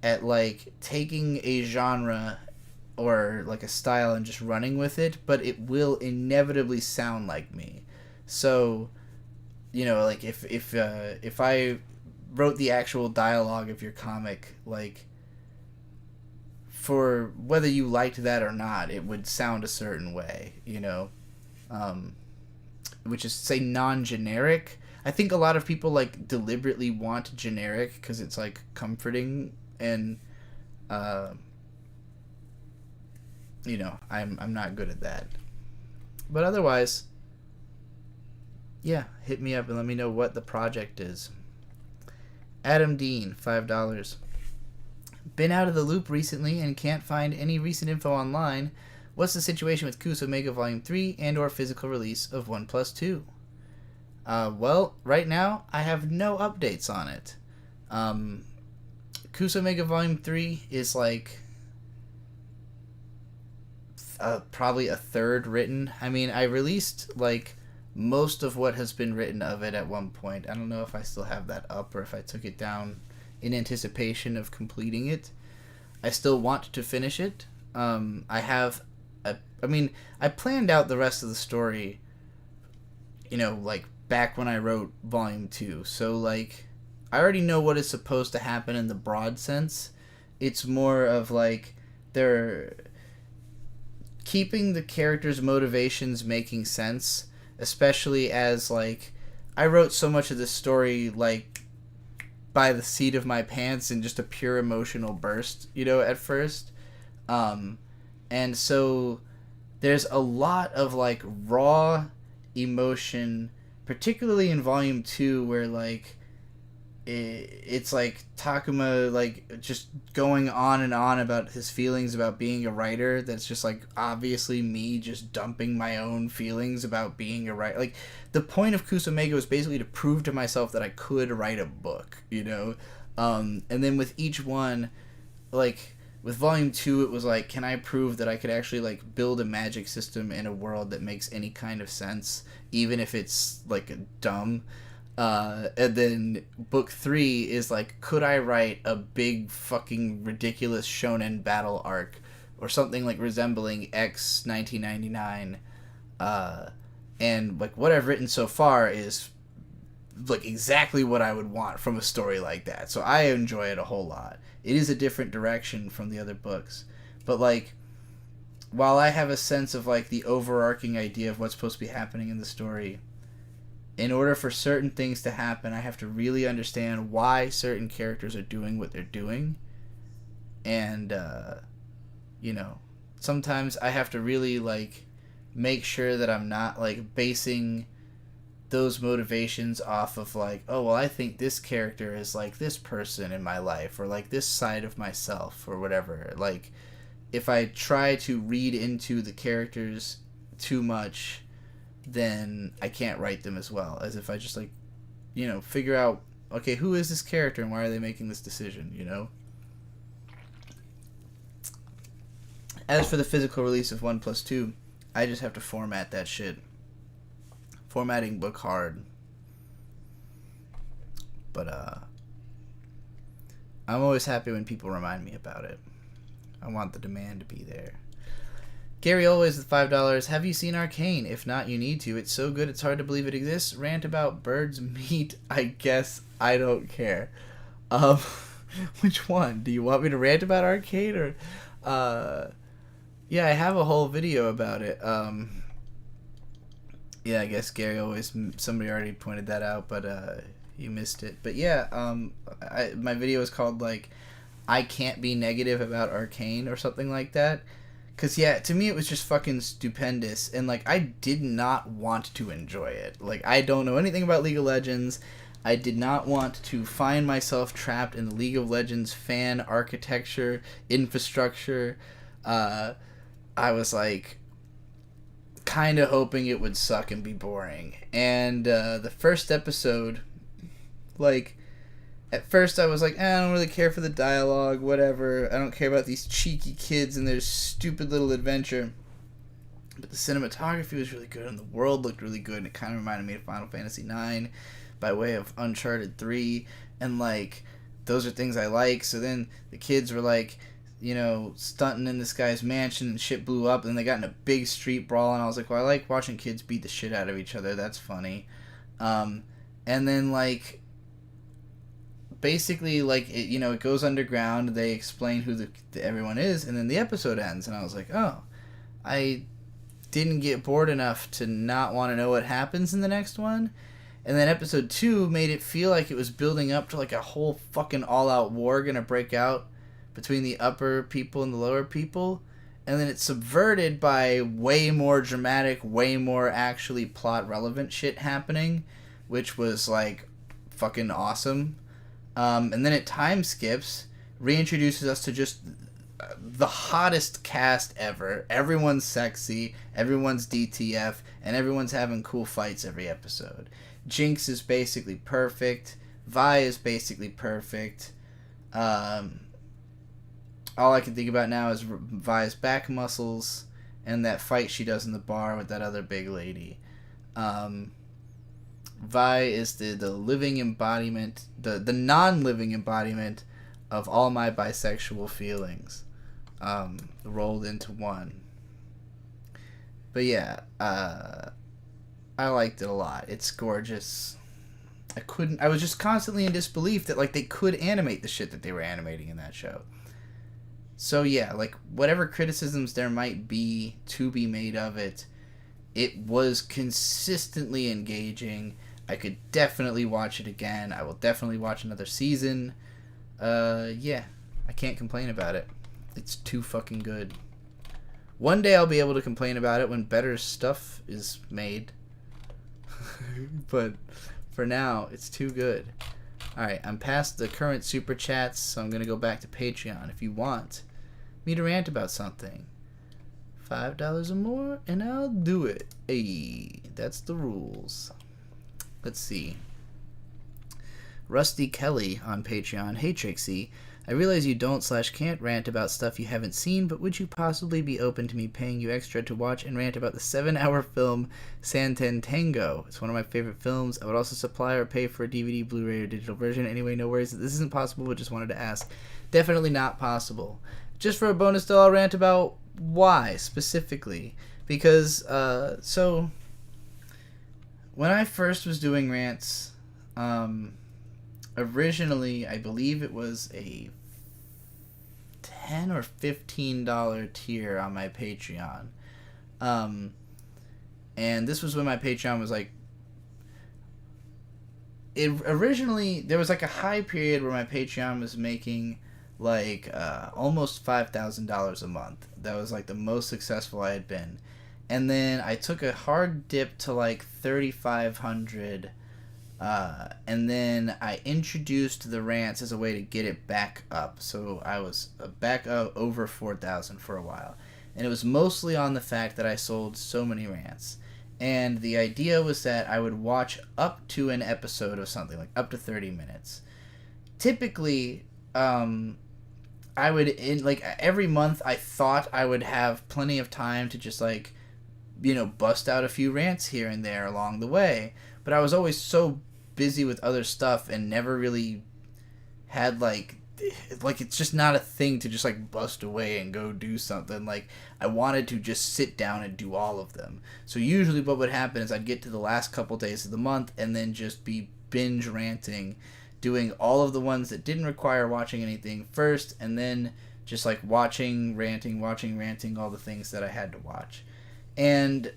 at, like, taking a genre or, like, a style and just running with it, but it will inevitably sound like me. So, like, if I wrote the actual dialogue of your comic, like, for whether you liked that or not, it would sound a certain way, which is, say, non-generic. I think a lot of people, like, deliberately want generic because it's, like, comforting. And, I'm not good at that. But otherwise, yeah, hit me up and let me know what the project is. Adam Dean, $5. Been out of the loop recently and can't find any recent info online. What's the situation with Kuso Mega Volume 3 and or physical release of 1+2? Well, right now, I have no updates on it. Kuso Mega Volume 3 is, like, probably a third written. I mean, I released, like, most of what has been written of it at one point. I don't know if I still have that up or if I took it down in anticipation of completing it. I still want to finish it. I planned out the rest of the story, like back when I wrote Volume 2. So, like, I already know what is supposed to happen in the broad sense. It's more of, like, they're keeping the characters' motivations making sense, especially as, like, I wrote so much of this story, like, by the seat of my pants in just a pure emotional burst, at first. And so there's a lot of, like, raw emotion, particularly in Volume 2, where, like, it's like Takuma, like, just going on and on about his feelings about being a writer. That's just, like, obviously me just dumping my own feelings about being a writer. Like, the point of Kusamego is basically to prove to myself that I could write a book, and then with each one, like, with Volume 2, it was like, can I prove that I could actually, like, build a magic system in a world that makes any kind of sense, even if it's, like, dumb. And then Book 3 is like, could I write a big fucking ridiculous shonen battle arc or something like resembling X 1999? And, like, what I've written so far is, like, exactly what I would want from a story like that. So I enjoy it a whole lot. It is a different direction from the other books. But, like, while I have a sense of, like, the overarching idea of what's supposed to be happening in the story, in order for certain things to happen, I have to really understand why certain characters are doing what they're doing. And, sometimes I have to really, like, make sure that I'm not, like, basing those motivations off of, like, oh, well, I think this character is like this person in my life, or like this side of myself, or whatever. Like, if I try to read into the characters too much, then I can't write them as well as if I just, like, figure out, okay, who is this character and why are they making this decision, As for the physical release of 1+2, I just have to format that shit. Formatting book hard. But, I'm always happy when people remind me about it. I want the demand to be there. Gary Always with $5. Have you seen Arcane? If not, you need to. It's so good it's hard to believe it exists. Rant about birds meat. I guess I don't care. Which one? Do you want me to rant about Arcane or? Yeah, I have a whole video about it. Yeah, I guess Gary Always. Somebody already pointed that out, but you missed it. But yeah, my video is called, like, I can't be negative about Arcane or something like that. Because, yeah, to me it was just fucking stupendous. And, like, I did not want to enjoy it. Like, I don't know anything about League of Legends. I did not want to find myself trapped in the League of Legends fan architecture, infrastructure. I was, like, kind of hoping it would suck and be boring. And the first episode, like, at first I was like, I don't really care for the dialogue, whatever. I don't care about these cheeky kids and their stupid little adventure. But the cinematography was really good and the world looked really good and it kind of reminded me of Final Fantasy IX by way of Uncharted 3. And, like, those are things I like. So then the kids were, like, stunting in this guy's mansion and shit blew up and then they got in a big street brawl and I was like, well, I like watching kids beat the shit out of each other. That's funny. And then, like, basically, like, it goes underground. They explain who everyone is, and then the episode ends. And I was like, oh, I didn't get bored enough to not want to know what happens in the next one. And then episode 2 made it feel like it was building up to, like, a whole fucking all-out war gonna break out between the upper people and the lower people. And then it's subverted by way more dramatic, way more actually plot-relevant shit happening, which was, like, fucking awesome. And then it time skips, reintroduces us to just the hottest cast ever. Everyone's sexy, everyone's DTF, and everyone's having cool fights every episode. Jinx is basically perfect. Vi is basically perfect. All I can think about now is Vi's back muscles and that fight she does in the bar with that other big lady. Vi is the living embodiment, the non-living embodiment of all my bisexual feelings, rolled into one. But yeah, I liked it a lot. It's gorgeous. I was just constantly in disbelief that, like, they could animate the shit that they were animating in that show. So yeah, like, whatever criticisms there might be to be made of it, it was consistently engaging. I could definitely watch it again. I will definitely watch another season. Yeah, I can't complain about it. It's too fucking good. One day I'll be able to complain about it when better stuff is made. But for now, it's too good. Alright, I'm past the current super chats, so I'm going to go back to Patreon. If you want me to rant about something, $5 or more, and I'll do it. Hey, that's the rules. Let's see. Rusty Kelly on Patreon. Hey Trixie, I realize you don't/can't rant about stuff you haven't seen, but would you possibly be open to me paying you extra to watch and rant about the 7-hour film Santen Tango? It's one of my favorite films. I would also supply or pay for a DVD, Blu-ray, or digital version. Anyway, no worries. This isn't possible, but just wanted to ask. Definitely not possible. Just for a bonus, though, I'll rant about why specifically. Because, so when I first was doing rants, originally, I believe it was a $10 or $15 tier on my Patreon. And this was when my Patreon was like, originally, there was like a high period where my Patreon was making like almost $5,000 a month. That was like the most successful I had been. And then I took a hard dip to like 3,500, and then I introduced the rants as a way to get it back up. So I was back up over 4,000 for a while. And it was mostly on the fact that I sold so many rants. And the idea was that I would watch up to an episode of something, like up to 30 minutes. Typically, I would, every month I thought I would have plenty of time to just, like, you know, bust out a few rants here and there along the way. But I was always so busy with other stuff and never really had, like, it's just not a thing to just, like, bust away and go do something. Like, I wanted to just sit down and do all of them. So usually what would happen is I'd get to the last couple days of the month and then just be binge ranting, doing all of the ones that didn't require watching anything first, and then just, like, watching, ranting, all the things that I had to watch. And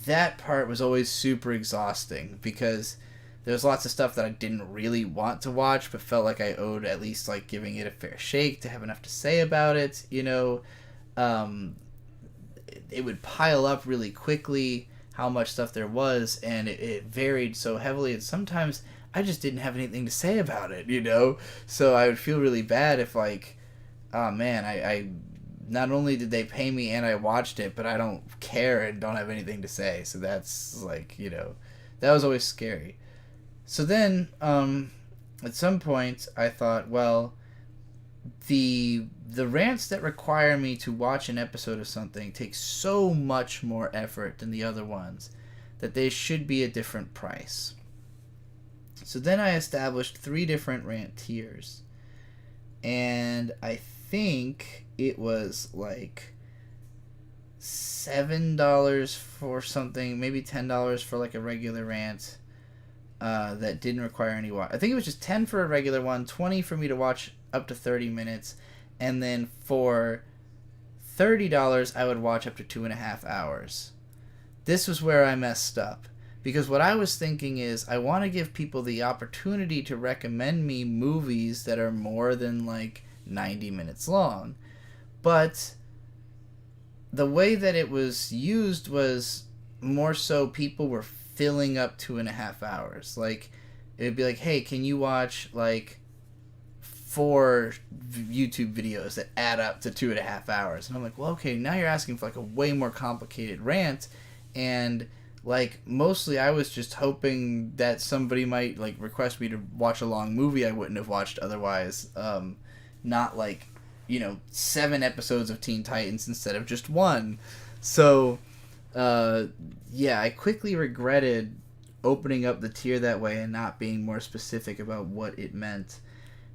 that part was always super exhausting because there's lots of stuff that I didn't really want to watch but felt like I owed at least, like, giving it a fair shake to have enough to say about it, you know. It would pile up really quickly how much stuff there was, and it varied so heavily, and sometimes I just didn't have anything to say about it, you know. So I would feel really bad if, like, oh man, I not only did they pay me and I watched it, but I don't care and don't have anything to say. So that's, like, you know, that was always scary. So then, at some point, I thought, well, the rants that require me to watch an episode of something take so much more effort than the other ones that they should be a different price. So then I established 3 different rant tiers. And I think it was like $7 for something, maybe $10 for like a regular rant that didn't require any watch. I think it was just $10 for a regular one, $20 for me to watch up to 30 minutes, and then for $30 I would watch up to 2.5 hours. This was where I messed up. Because what I was thinking is, I want to give people the opportunity to recommend me movies that are more than, like, 90 minutes long. But the way that it was used was more so people were filling up 2.5 hours. Like, it would be like, hey, can you watch, like, 4 YouTube videos that add up to 2.5 hours? And I'm like, well, okay, now you're asking for, like, a way more complicated rant, and, like, mostly I was just hoping that somebody might, like, request me to watch a long movie I wouldn't have watched otherwise. Not, like, you know, 7 episodes of Teen Titans instead of just 1. So uh, yeah, I quickly regretted opening up the tier that way and not being more specific about what it meant.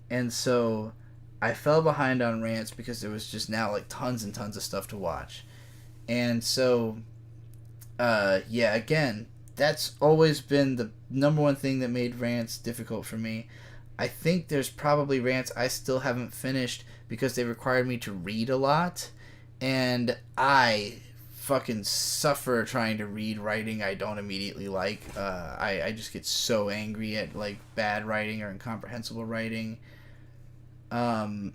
And so I fell behind on rants because there was just now like tons and tons of stuff to watch. And so, yeah, again, that's always been the number one thing that made rants difficult for me. I think there's probably rants I still haven't finished because they required me to read a lot. And I fucking suffer trying to read writing I don't immediately like. I just get so angry at like bad writing or incomprehensible writing. Um,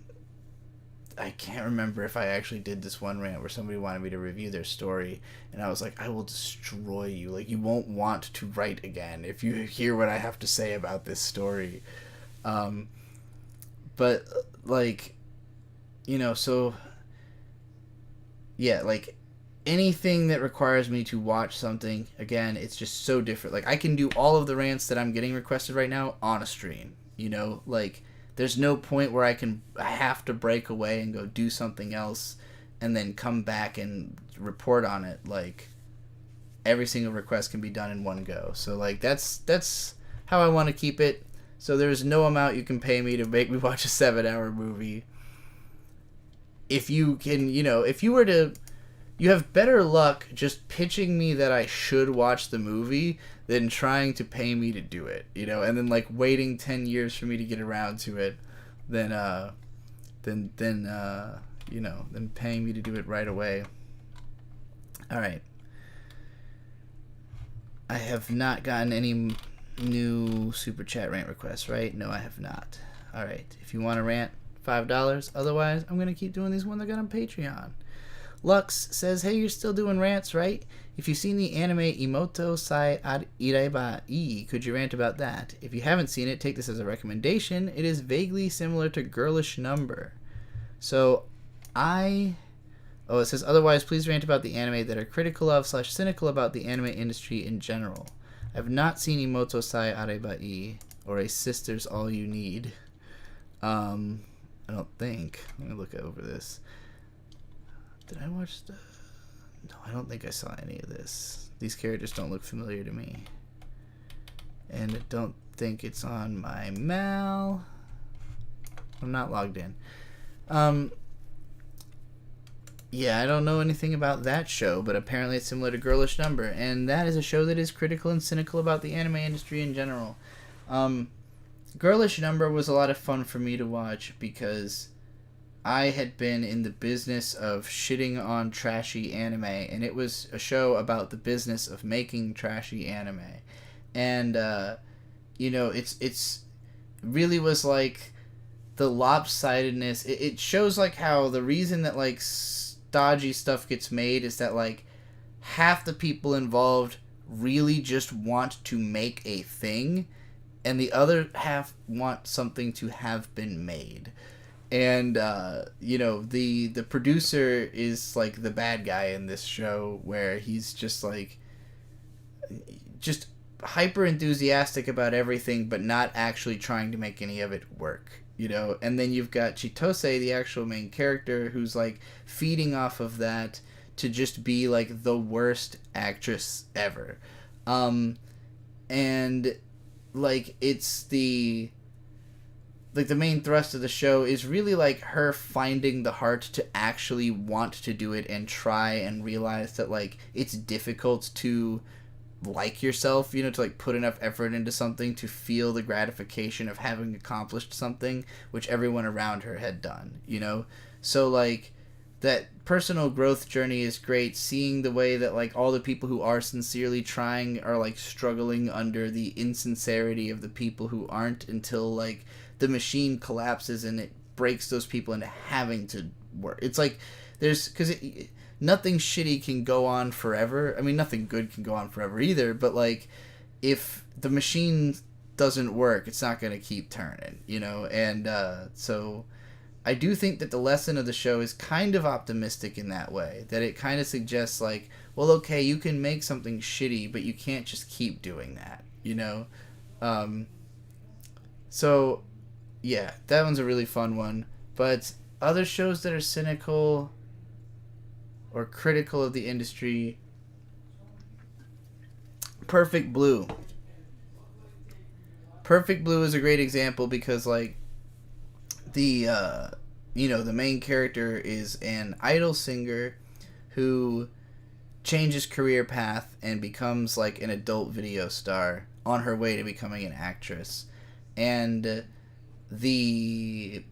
I can't remember if I actually did this one rant where somebody wanted me to review their story, and I was like, I will destroy you. Like, you won't want to write again if you hear what I have to say about this story. Um, but, like, so, yeah, like, anything that requires me to watch something, again, it's just so different. Like, I can do all of the rants that I'm getting requested right now on a stream, like, there's no point where I have to break away and go do something else and then come back and report on it. Like, every single request can be done in one go. So, like, that's how I want to keep it. So there's no amount you can pay me to make me watch a 7-hour movie. If you can, if you were to... You have better luck just pitching me that I should watch the movie than trying to pay me to do it, and then like waiting 10 years for me to get around to it than paying me to do it right away. All right. I have not gotten any new super chat rant requests, right? No, I have not. All right. If you want to rant, $5. Otherwise, I'm going to keep doing these ones I got on Patreon. Lux says, hey, you're still doing rants, right? If you've seen the anime Imoto Sai Ireba I, could you rant about that? If you haven't seen it, take this as a recommendation. It is vaguely similar to Girlish Number. So, it says, otherwise, please rant about the anime that are critical of / cynical about the anime industry in general. I've not seen Imoto Sai Ireba I, or A Sister's All You Need. I don't think. Let me look over this. Did I watch the... No, I don't think I saw any of this. These characters don't look familiar to me. And I don't think it's on my Mal. I'm not logged in. Yeah, I don't know anything about that show, but apparently it's similar to Girlish Number. And that is a show that is critical and cynical about the anime industry in general. Girlish Number was a lot of fun for me to watch because... I had been in the business of shitting on trashy anime, and it was a show about the business of making trashy anime. And, it's really was like the lopsidedness. It shows like how the reason that like stodgy stuff gets made is that like half the people involved really just want to make a thing, and the other half want something to have been made. And, the producer is, like, the bad guy in this show, where he's just, like, just hyper enthusiastic about everything, but not actually trying to make any of it work, And then you've got Chitose, the actual main character, who's, like, feeding off of that to just be, like, the worst actress ever. And, like, it's the main thrust of the show is really like her finding the heart to actually want to do it and try and realize that like it's difficult to like yourself, to like put enough effort into something to feel the gratification of having accomplished something which everyone around her had done, So like that personal growth journey is great, seeing the way that like all the people who are sincerely trying are like struggling under the insincerity of the people who aren't, until like the machine collapses and it breaks those people into having to work. It's like because nothing shitty can go on forever. I mean, nothing good can go on forever either, but like if the machine doesn't work, it's not going to keep turning, And so I do think that the lesson of the show is kind of optimistic in that way, that it kind of suggests like, well, okay, you can make something shitty, but you can't just keep doing that, So yeah, that one's a really fun one. But other shows that are cynical or critical of the industry, Perfect Blue. Perfect Blue is a great example because, like, the the main character is an idol singer who changes career path and becomes like an adult video star on her way to becoming an actress. And the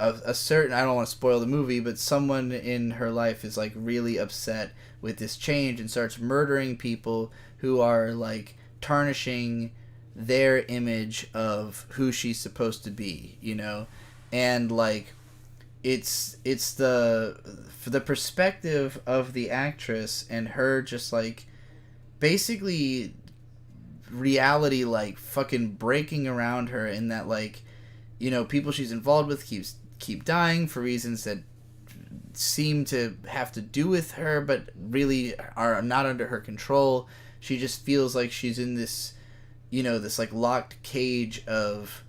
a certain, I don't want to spoil the movie, but someone in her life is like really upset with this change and starts murdering people who are like tarnishing their image of who she's supposed to be, and like it's the perspective of the actress and her just like basically reality like fucking breaking around her, in that like people she's involved with keep dying for reasons that seem to have to do with her but really are not under her control. She just feels like she's in this this like locked cage of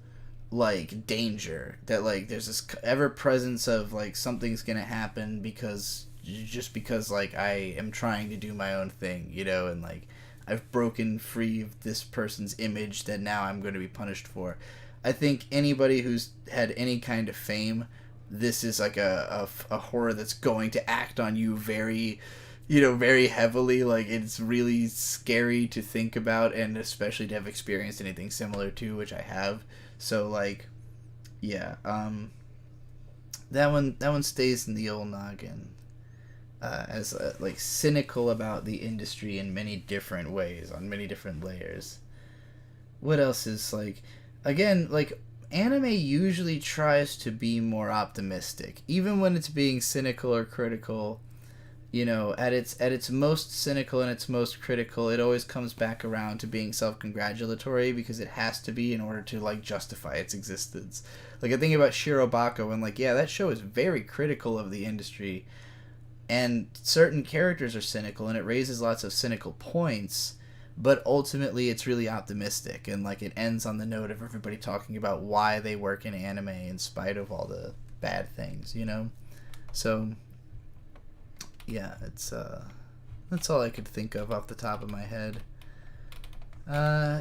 like danger, that like there's this ever presence of like something's gonna happen because like I am trying to do my own thing, and like I've broken free of this person's image that now I'm going to be punished for. I think anybody who's had any kind of fame, this is like a horror that's going to act on you very very heavily. Like, it's really scary to think about, and especially to have experienced anything similar to, which I have. So like, yeah, that one stays in the old noggin as like cynical about the industry in many different ways, on many different layers. What else is like, again, like anime usually tries to be more optimistic, even when it's being cynical or critical. At its most cynical and its most critical, it always comes back around to being self-congratulatory, because it has to be in order to like justify its existence. Like, I think about Shirobako, and like, yeah, that show is very critical of the industry, and certain characters are cynical, and it raises lots of cynical points, but ultimately it's really optimistic, and like it ends on the note of everybody talking about why they work in anime in spite of all the bad things, So yeah, it's that's all I could think of off the top of my head.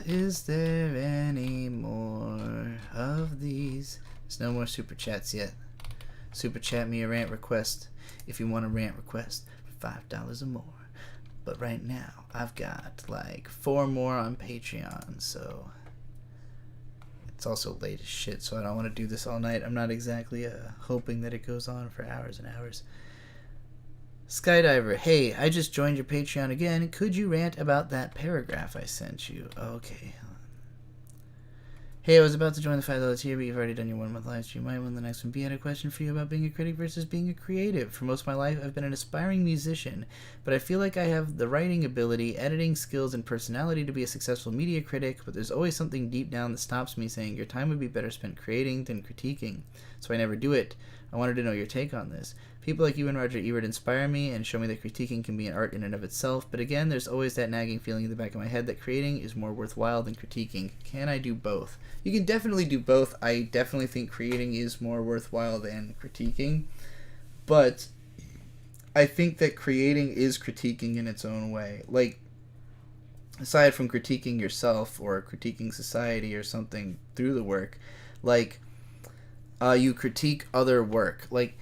Is there any more of these? There's no more super chats yet. Super chat me a rant request if you want a rant request for $5 or more. But right now I've got like 4 more on Patreon, so it's also late as shit, so I don't want to do this all night. I'm not exactly hoping that it goes on for hours and hours. Skydiver, hey, I just joined your Patreon again. Could you rant about that paragraph I sent you? Okay. Hey, I was about to join the $5 tier, but you've already done your 1 month live stream. Might win the next one. I had a question for you about being a critic versus being a creative. For most of my life, I've been an aspiring musician, but I feel like I have the writing ability, editing skills, and personality to be a successful media critic, but there's always something deep down that stops me saying your time would be better spent creating than critiquing, so I never do it. I wanted to know your take on this. People like you and Roger Ebert inspire me and show me that critiquing can be an art in and of itself, but again, there's always that nagging feeling in the back of my head that creating is more worthwhile than critiquing. Can I do both? You can definitely do both. I definitely think creating is more worthwhile than critiquing, but I think that creating is critiquing in its own way. Like, aside from critiquing yourself or critiquing society or something through the work, like, you critique other work. Like,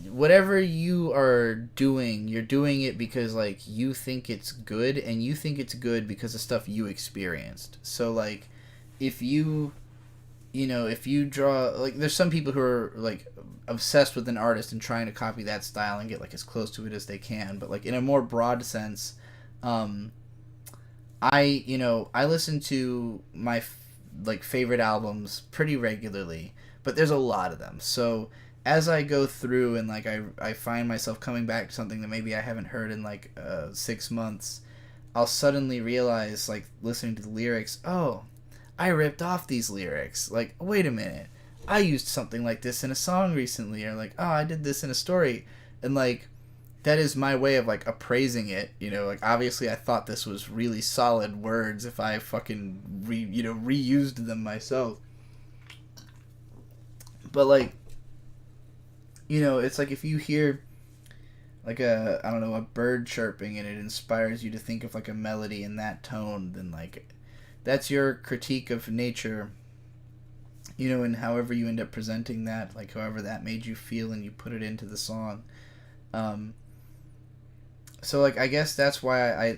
whatever you are doing, you're doing it because like you think it's good, and you think it's good because of stuff you experienced. So like, if you draw, like, there's some people who are like obsessed with an artist and trying to copy that style and get like as close to it as they can, but like in a more broad sense, I listen to my like favorite albums pretty regularly, but there's a lot of them. So as I go through and like I find myself coming back to something that maybe I haven't heard in like 6 months, I'll suddenly realize, like, listening to the lyrics, oh, I ripped off these lyrics. Like, wait a minute, I used something like this in a song recently, or like, oh, I did this in a story, and like, that is my way of like appraising it. Like, obviously I thought this was really solid words if I fucking reused them myself, but like, it's like if you hear like a, I don't know, a bird chirping, and it inspires you to think of like a melody in that tone, then like that's your critique of nature, and however you end up presenting that, like however that made you feel, and you put it into the song. Um, so like I guess that's why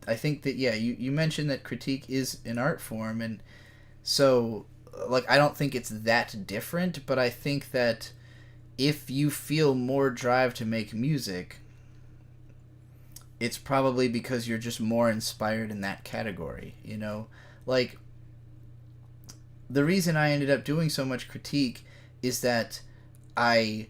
I think that, yeah, you mentioned that critique is an art form, and so like I don't think it's that different, but I think that if you feel more drive to make music, it's probably because you're just more inspired in that category. Like, the reason I ended up doing so much critique is that I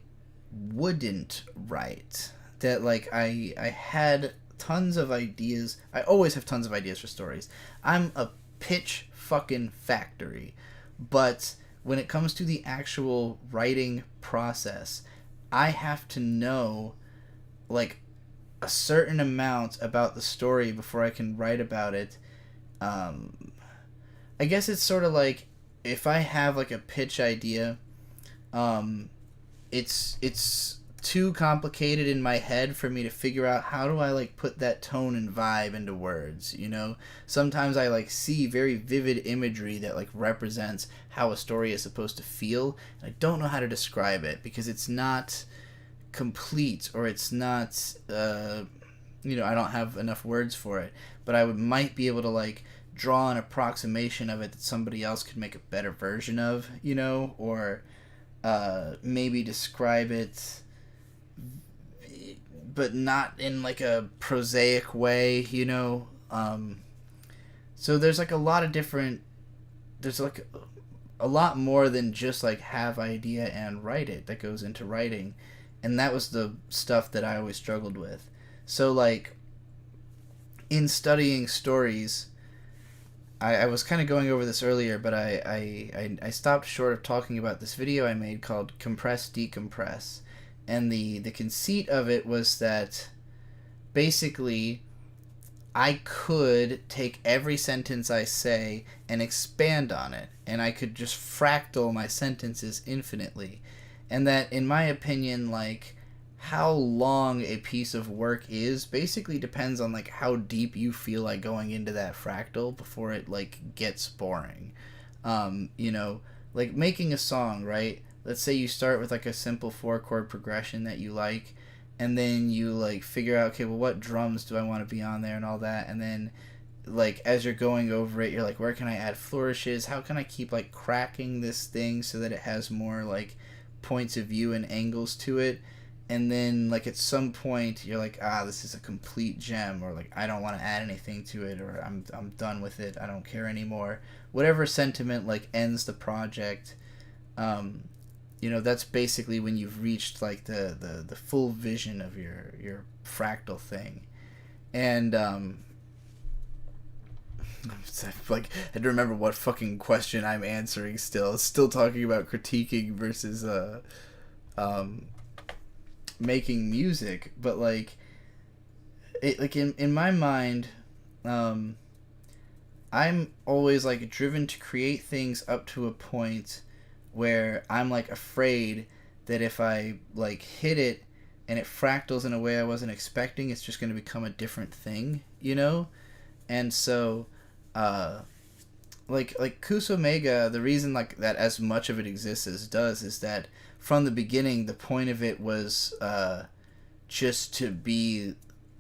wouldn't write. That, like, I had tons of ideas. I always have tons of ideas for stories. I'm a pitch fucking factory. But when it comes to the actual writing process, I have to know, like, a certain amount about the story before I can write about it. I guess it's sort of like, if I have like a pitch idea, um, it's too complicated in my head for me to figure out how do I like put that tone and vibe into words. Sometimes I like see very vivid imagery that like represents how a story is supposed to feel, and I don't know how to describe it because it's not complete, or it's not I don't have enough words for it, but might be able to like draw an approximation of it that somebody else could make a better version of, or maybe describe it, but not in like a prosaic way. So there's like a lot of different. There's like a lot more than just like have idea and write it that goes into writing, and that was the stuff that I always struggled with. So like in studying stories, I was kind of going over this earlier, but I stopped short of talking about this video I made called Compress Decompress. And the conceit of it was that basically I could take every sentence I say and expand on it, and I could just fractal my sentences infinitely. And that, in my opinion, like, how long a piece of work is basically depends on like how deep you feel like going into that fractal before it like gets boring. Like making a song, right? Let's say you start with like a simple 4 chord progression that you like, and then you like figure out, okay, well, what drums do I want to be on there and all that, and then like as you're going over it, you're like, where can I add flourishes? How can I keep like cracking this thing so that it has more like points of view and angles to it? And then like at some point you're like, this is a complete gem, or like I don't want to add anything to it, or I'm done with it, I don't care anymore, whatever sentiment like ends the project. That's basically when you've reached like the full vision of your fractal thing. And like I had to remember what fucking question I'm answering still talking about critiquing versus making music. But like it, like in my mind, I'm always like driven to create things up to a point where I'm like afraid that if I like hit it and it fractals in a way I wasn't expecting, it's just going to become a different thing. And so like Kusomega, the reason like that as much of it exists as does is that from the beginning the point of it was just to be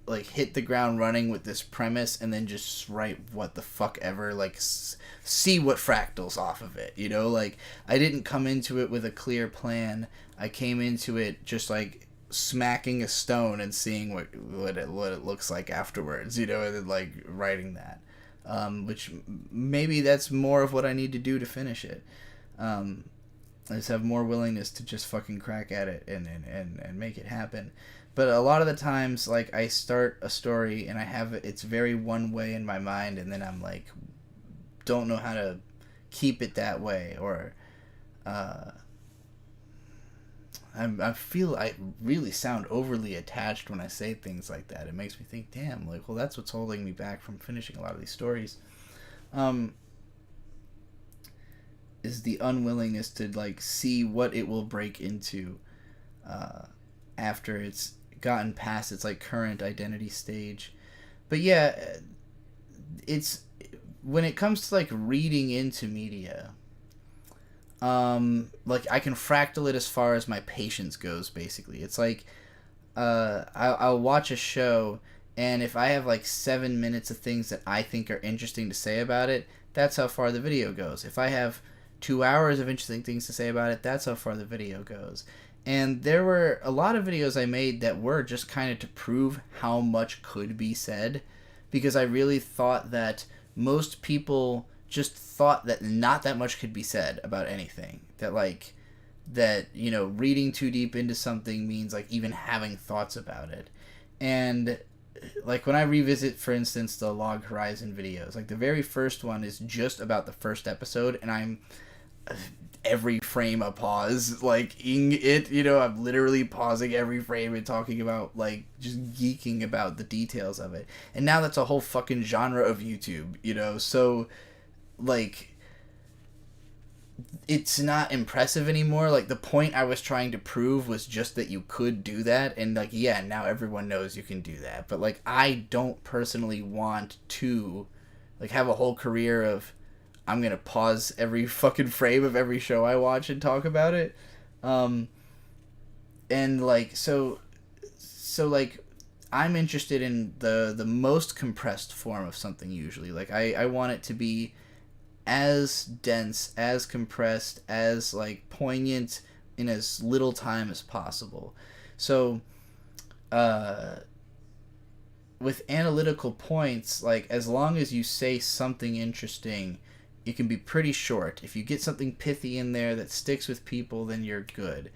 like hit the ground running with this premise, and then just write what the fuck ever, like see what fractals off of it. Like I didn't come into it with a clear plan. I came into it just like smacking a stone and seeing what it looks like afterwards. And then like writing that, which maybe that's more of what I need to do to finish it. I just have more willingness to just fucking crack at it and make it happen. But a lot of the times, like, I start a story and it's very one way in my mind, and then I'm like, don't know how to keep it that way, or I feel I really sound overly attached when I say things like that. It makes me think, damn, like, well, that's what's holding me back from finishing a lot of these stories. Is the unwillingness to like see what it will break into after it's gotten past its like current identity stage. But yeah, it's when it comes to like reading into media, like I can fractal it as far as my patience goes. Basically, it's like I'll watch a show, and if I have like 7 minutes of things that I think are interesting to say about it, that's how far the video goes. If I have 2 hours of interesting things to say about it, that's how far the video goes. And there were a lot of videos I made that were just kind of to prove how much could be said, because I really thought that most people just thought that not that much could be said about anything. That like that, you know, reading too deep into something means like even having thoughts about it. And like when I revisit, for instance, the Log Horizon videos, like the very first one is just about the first episode, and I'm every frame a pause, like in it, you know, I'm literally pausing every frame and talking about like just geeking about the details of it. And now that's a whole fucking genre of YouTube, you know, so like it's not impressive anymore. Like the point I was trying to prove was just that you could do that, and like yeah, now everyone knows you can do that. But like I don't personally want to like have a whole career of I'm gonna pause every fucking frame of every show I watch and talk about it. And like so like I'm interested in the most compressed form of something usually. Like I want it to be as dense, as compressed, as like poignant in as little time as possible. So with analytical points, like as long as you say something interesting, it can be pretty short. If you get something pithy in there that sticks with people, then you're good.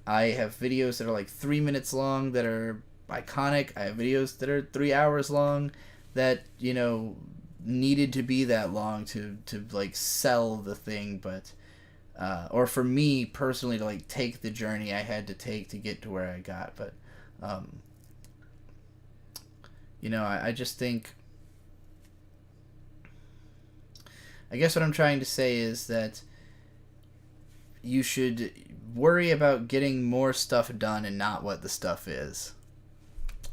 I have videos that are like 3 minutes long that are iconic. I have videos that are 3 hours long that, you know, needed to be that long to like sell the thing, but or for me personally to like take the journey I had to take to get to where I got. But you know, I just think, I guess what I'm trying to say is that you should worry about getting more stuff done and not what the stuff is.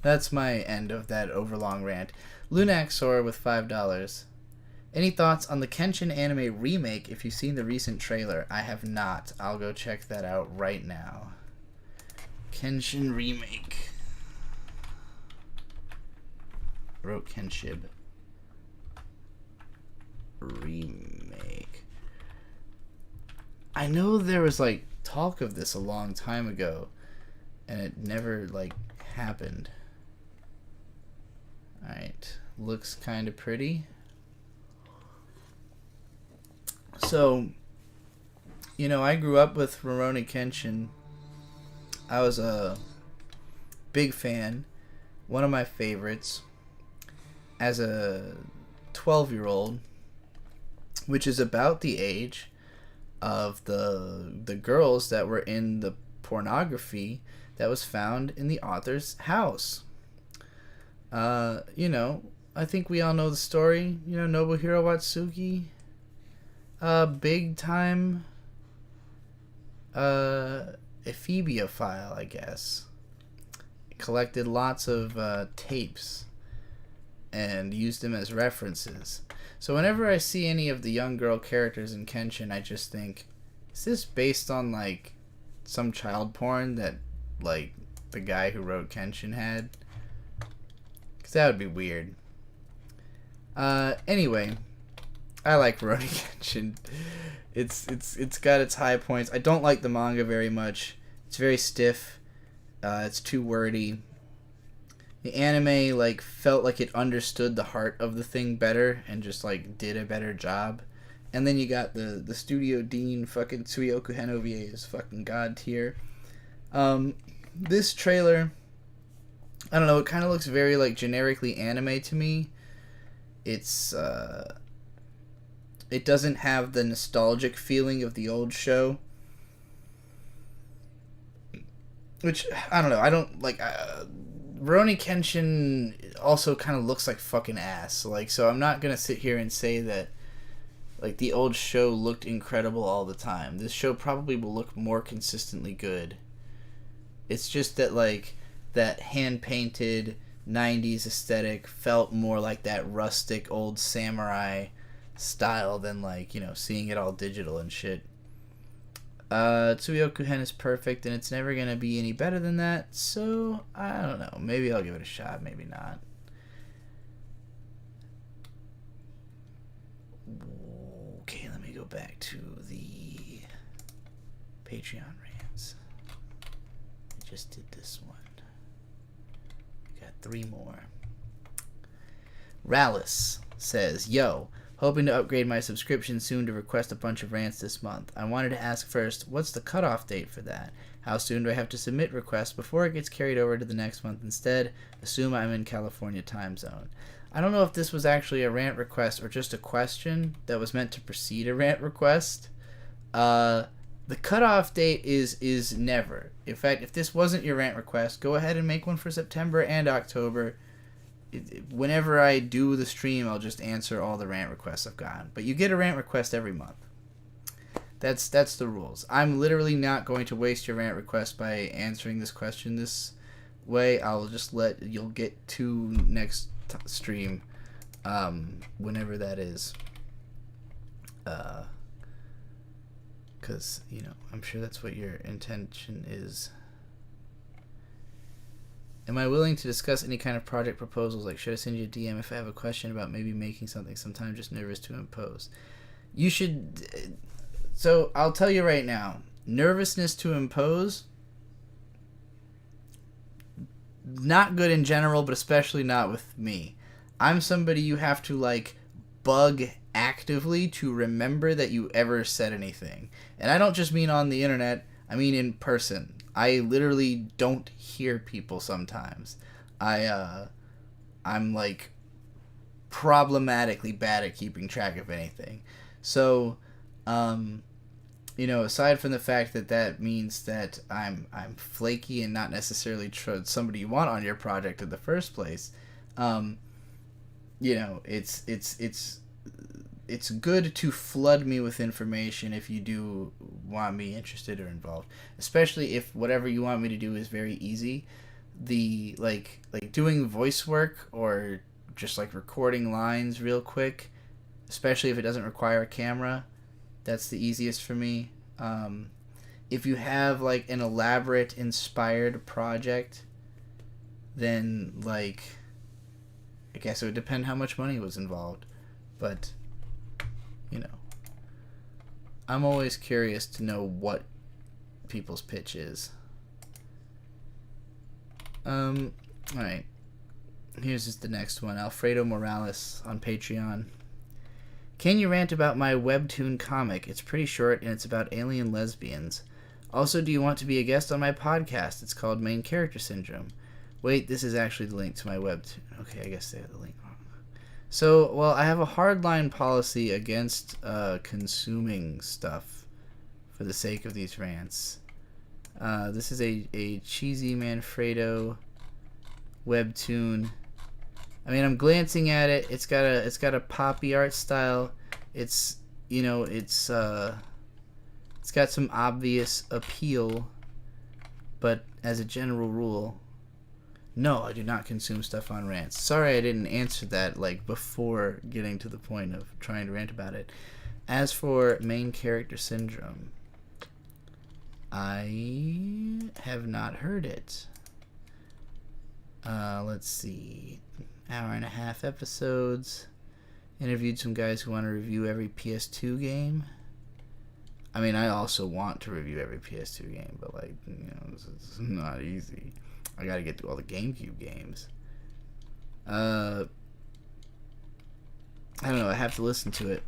That's my end of that overlong rant. Lunaxor with $5. Any thoughts on the Kenshin anime remake if you've seen the recent trailer? I have not. I'll go check that out right now. Kenshin remake. Wrote Kenshib. Remake. I know there was like talk of this a long time ago, and it never like happened. Alright, looks kind of pretty. So, you know, I grew up with Rurouni Kenshin. I was a big fan, one of my favorites, as a 12-year-old, which is about the age of the girls that were in the pornography that was found in the author's house. You know, I think we all know the story. You know, Nobuhiro Watsuki, big time, ephebiophile, I guess. Collected lots of tapes and used them as references. So whenever I see any of the young girl characters in Kenshin, I just think, is this based on like some child porn that like the guy who wrote Kenshin had? Because that would be weird. Anyway, I like Rurouni Kenshin. It's got its high points. I don't like the manga very much. It's very stiff. It's too wordy. The anime like felt like it understood the heart of the thing better and just like did a better job. And then you got the Studio Dean fucking Tsuyoku Hen OVA is fucking god tier. This trailer, I don't know, it kind of looks very like generically anime to me. It's it doesn't have the nostalgic feeling of the old show, which I don't know. I don't like. Rurouni Kenshin also kind of looks like fucking ass. Like, so I'm not gonna sit here and say that like the old show looked incredible all the time. This show probably will look more consistently good. It's just that like that hand-painted 90s aesthetic felt more like that rustic old samurai style than, like, you know, seeing it all digital and shit. Tsuyoku Hen is perfect, and it's never gonna be any better than that, so I don't know. Maybe I'll give it a shot, maybe not. Okay, let me go back to the Patreon rants. I just did this one. We got 3 more. Rallis says, Yo, hoping to upgrade my subscription soon to request a bunch of rants this month. I wanted to ask first, what's the cutoff date for that? How soon do I have to submit requests before it gets carried over to the next month instead? Assume I'm in California time zone. I don't know if this was actually a rant request or just a question that was meant to precede a rant request. The cutoff date is never. In fact, if this wasn't your rant request, go ahead and make one for September and October. Whenever I do the stream, I'll just answer all the rant requests I've gotten. But you get a rant request every month. That's the rules. I'm literally not going to waste your rant request by answering this question this way. I'll just you'll get to next stream, whenever that is. Because, you know, I'm sure that's what your intention is. Am I willing to discuss any kind of project proposals? Like, should I send you a DM if I have a question about maybe making something? Sometimes just nervous to impose. You should... So, I'll tell you right now. Nervousness to impose... Not good in general, but especially not with me. I'm somebody you have to, like, bug actively to remember that you ever said anything. And I don't just mean on the internet. I mean in person. I literally don't hear people sometimes. I'm like problematically bad at keeping track of anything. So, you know, aside from the fact that means that I'm flaky and not necessarily somebody you want on your project in the first place, you know, it's good to flood me with information if you do want me interested or involved, especially if whatever you want me to do is very easy. The like doing voice work or just like recording lines real quick, especially if it doesn't require a camera, that's the easiest for me. If you have like an elaborate inspired project, then like I guess it would depend how much money was involved, but you know, I'm always curious to know what people's pitch is. Alright. Here's just the next one. Alfredo Morales on Patreon. Can you rant about my webtoon comic? It's pretty short and it's about alien lesbians. Also, do you want to be a guest on my podcast? It's called Main Character Syndrome. Wait, this is actually the link to my webtoon. Okay, I guess they have the link wrong. So, well, I have a hardline policy against consuming stuff for the sake of these rants. This is a cheesy Manfredo webtoon. I mean, I'm glancing at it. It's got a poppy art style. It's, you know, it's got some obvious appeal, but as a general rule, no, I do not consume stuff on rants. Sorry I didn't answer that, like, before getting to the point of trying to rant about it. As for Main Character Syndrome, I have not heard it. Let's see. Hour and a half episodes. Interviewed some guys who want to review every PS2 game. I mean, I also want to review every PS2 game, but, like, you know, it's not easy. I gotta get through all the GameCube games. I don't know. I have to listen to it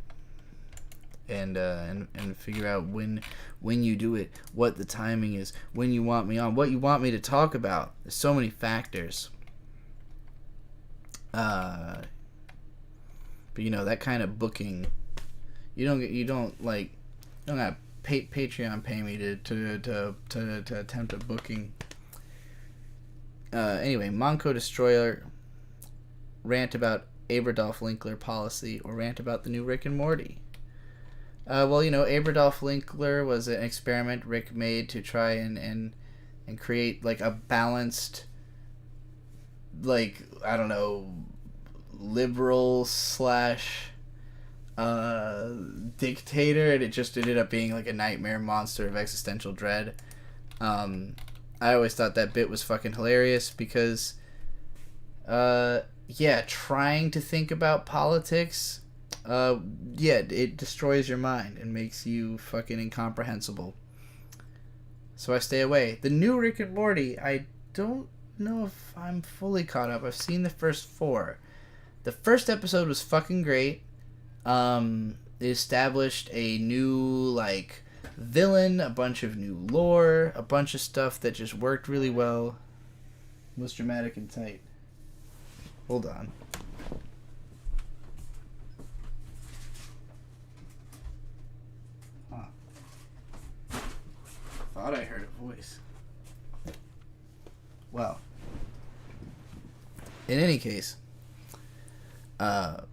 and figure out when you do it, what the timing is, when you want me on, what you want me to talk about. There's so many factors. But you know, that kind of booking, you don't got Patreon pay me to attempt a booking. Anyway, Monko Destroyer, rant about Aberdolf Linkler policy, or rant about the new Rick and Morty. Well, you know, Aberdolf Linkler was an experiment Rick made to try and create like a balanced like, I don't know, liberal slash dictator, and it just ended up being like a nightmare monster of existential dread. I always thought that bit was fucking hilarious because trying to think about politics, it destroys your mind and makes you fucking incomprehensible. So I stay away. The new Rick and Morty, I don't know if I'm fully caught up. I've seen the first 4. The first episode was fucking great. It established a new, like, villain, a bunch of new lore, a bunch of stuff that just worked really well. Was dramatic and tight. Hold on. Huh. Thought I heard a voice. Well. In any case, the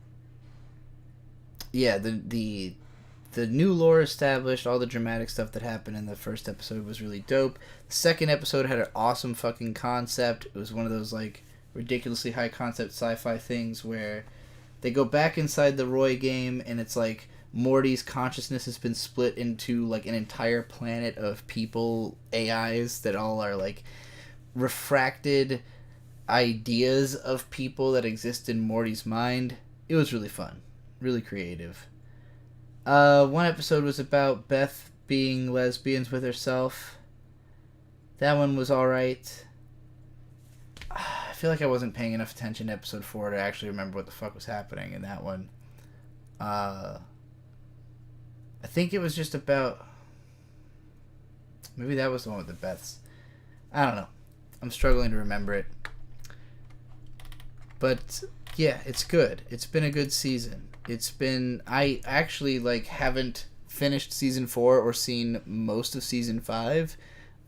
new lore established, all the dramatic stuff that happened in the first episode was really dope. The second episode had an awesome fucking concept. It was one of those, like, ridiculously high concept sci-fi things where they go back inside the Roy game and it's like Morty's consciousness has been split into, like, an entire planet of people, AIs, that all are, like, refracted ideas of people that exist in Morty's mind. It was really fun. Really creative. One episode was about Beth being lesbians with herself. That one was alright. I feel like I wasn't paying enough attention to episode 4 to actually remember what the fuck was happening in that one. I think it was just about... Maybe that was the one with the Beths. I don't know. I'm struggling to remember it. But, yeah, it's good. It's been a good season. It's been... I actually, like, haven't finished season 4 or seen most of season 5.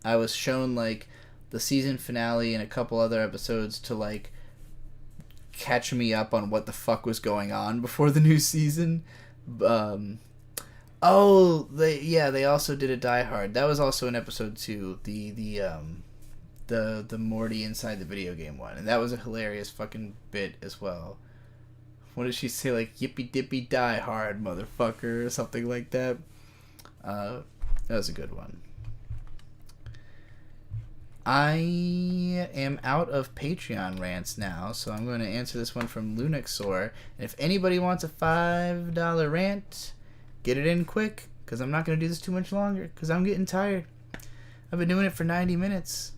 I was shown, like, the season finale and a couple other episodes to, like, catch me up on what the fuck was going on before the new season. They also did a Die Hard. That was also in episode 2. The Morty inside the video game one, and that was a hilarious fucking bit as well. What did she say, like, yippee dippy die hard, motherfucker, or something like that? That was a good one. I am out of Patreon rants now, so I'm going to answer this one from Lunaxor. And if anybody wants a $5 rant, get it in quick, because I'm not going to do this too much longer, because I'm getting tired. I've been doing it for 90 minutes.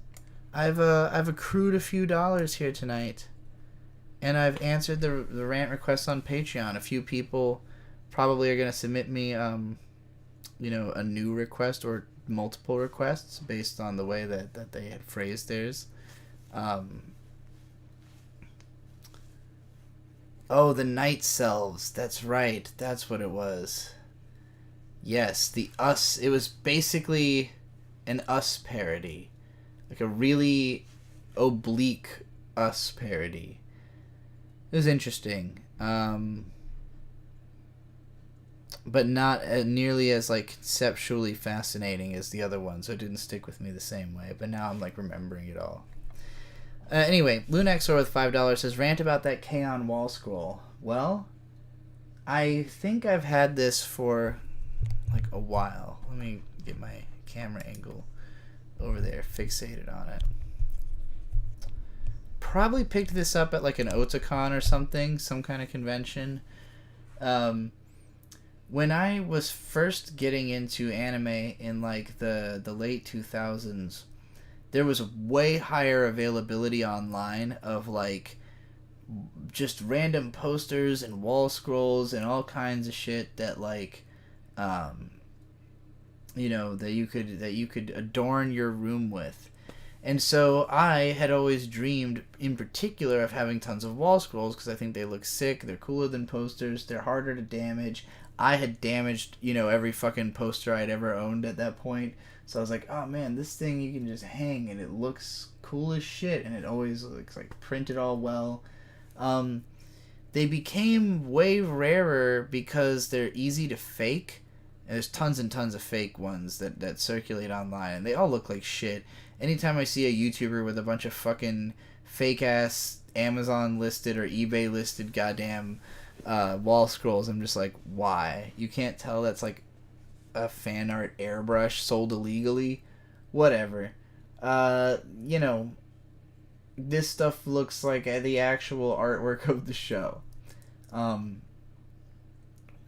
I've accrued a few dollars here tonight, and I've answered the rant requests on Patreon. A few people probably are going to submit me, a new request or multiple requests based on the way that they had phrased theirs. The Night Selves. That's right. That's what it was. Yes, the Us. It was basically an Us parody. Like a really oblique Us parody. It was interesting. But not nearly as, like, conceptually fascinating as the other one, so it didn't stick with me the same way. But now I'm, like, remembering it all. Anyway, Lunaxor with $5 says, rant about that K-On! Wall scroll. Well, I think I've had this for, like, a while. Let me get my camera angle over there, fixated on it. Probably picked this up at, like, an Otakon or something, some kind of convention. When I was first getting into anime in, like, the late 2000s, there was way higher availability online of, like, just random posters and wall scrolls and all kinds of shit that, like, that you could adorn your room with. And so I had always dreamed in particular of having tons of wall scrolls because I think they look sick, they're cooler than posters, they're harder to damage. I had damaged, every fucking poster I'd ever owned at that point. So I was like, oh man, this thing you can just hang and it looks cool as shit, and it always looks like printed all well. They became way rarer because they're easy to fake. And there's tons and tons of fake ones that circulate online, and they all look like shit. Anytime I see a YouTuber with a bunch of fucking fake ass Amazon listed or eBay listed goddamn wall scrolls. I'm just like, why? You can't tell that's like a fan art airbrush sold illegally? Whatever. You know, this stuff looks like the actual artwork of the show.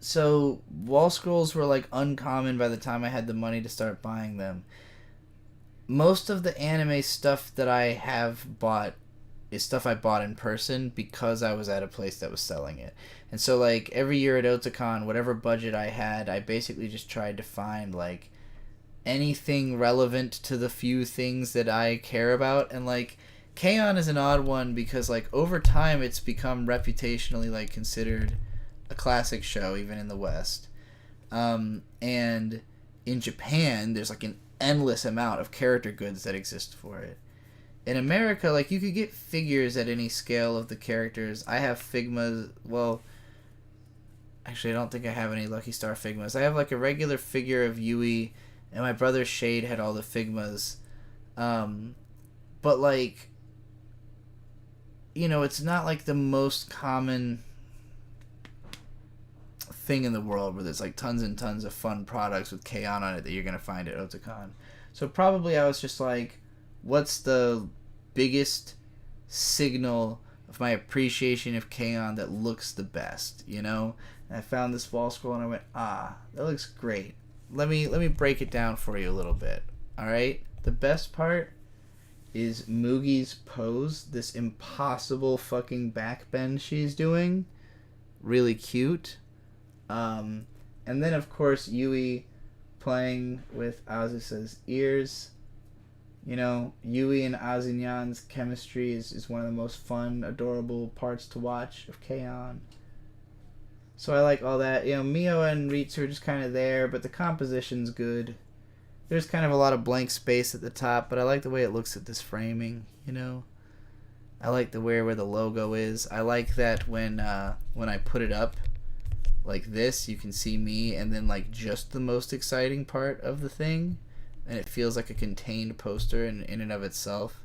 So wall scrolls were like uncommon by the time I had the money to start buying them. Most of the anime stuff that I have bought is stuff I bought in person because I was at a place that was selling it. And so like every year at Otakon, whatever budget I had, I basically just tried to find like anything relevant to the few things that I care about. And like K-On! Is an odd one because like over time it's become reputationally like considered a classic show even in the West. And in Japan there's like an endless amount of character goods that exist for it. In America, like, you could get figures at any scale of the characters. I have Figmas. Well, actually, I don't think I have any Lucky Star Figmas. I have, like, a regular figure of Yui, and my brother Shade had all the Figmas. But, like, you know, it's not, like, the most common thing in the world where there's, like, tons and tons of fun products with K-On! On it that you're going to find at Otakon. So, probably I was just like, what's the biggest signal of my appreciation of K-On! That looks the best, you know? And I found this wall scroll and I went, that looks great. Let me break it down for you a little bit. Alright? The best part is Mugi's pose, this impossible fucking backbend she's doing. Really cute. And then of course Yui playing with Azusa's ears. You know, Yui and Azinyan's chemistry is one of the most fun, adorable parts to watch of K-On! So I like all that. You know, Mio and Ritsu are just kind of there, but the composition's good. There's kind of a lot of blank space at the top, but I like the way it looks at this framing, you know? I like the where the logo is. I like that when I put it up like this, you can see me and then like just the most exciting part of the thing. And it feels like a contained poster in and of itself.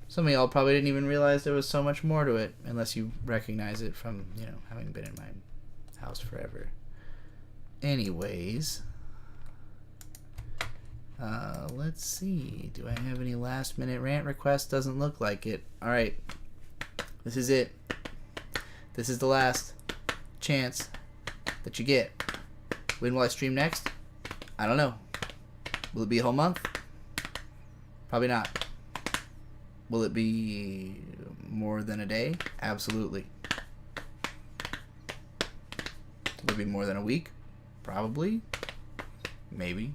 Some of y'all probably didn't even realize there was so much more to it, unless you recognize it from, you know, having been in my house forever. Anyways, let's see. Do I have any last minute rant requests? Doesn't look like it. Alright, this is it. This is the last chance that you get. When will I stream next? I don't know. Will it be a whole month? Probably not. Will it be more than a day? Absolutely. Will it be more than a week? Probably. Maybe.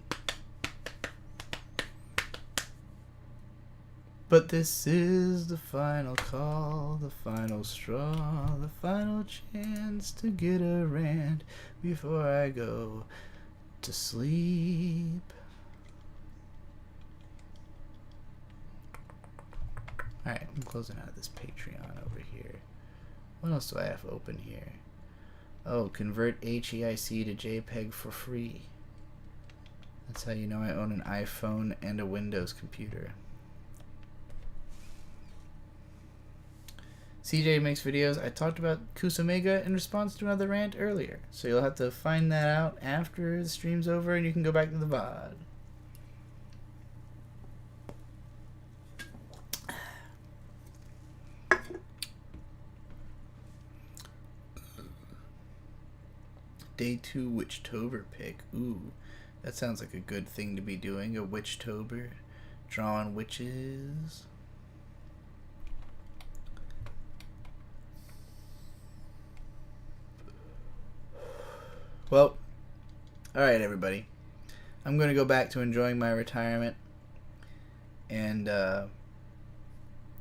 But this is the final call, the final straw, the final chance to get a rant before I go to sleep. Alright, I'm closing out of this Patreon over here. What else do I have open here? Oh, convert HEIC to JPEG for free. That's how you know I own an iPhone and a Windows computer. CJ makes videos. I talked about Kusomega in response to another rant earlier. So you'll have to find that out after the stream's over and you can go back to the VOD. Day 2 Witchtober pick. Ooh, that sounds like a good thing to be doing. A Witchtober. Drawing witches. Well, alright everybody. I'm going to go back to enjoying my retirement. And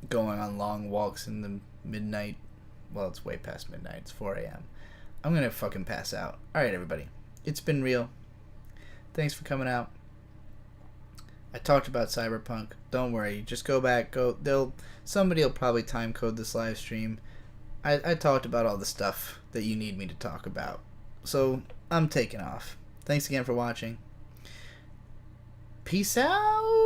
going on long walks in the midnight. Well, it's way past midnight. It's 4 a.m. I'm gonna fucking pass out. Alright, everybody. It's been real. Thanks for coming out. I talked about Cyberpunk. Don't worry. Just go back. Somebody will probably time code this live stream. I talked about all the stuff that you need me to talk about. So, I'm taking off. Thanks again for watching. Peace out!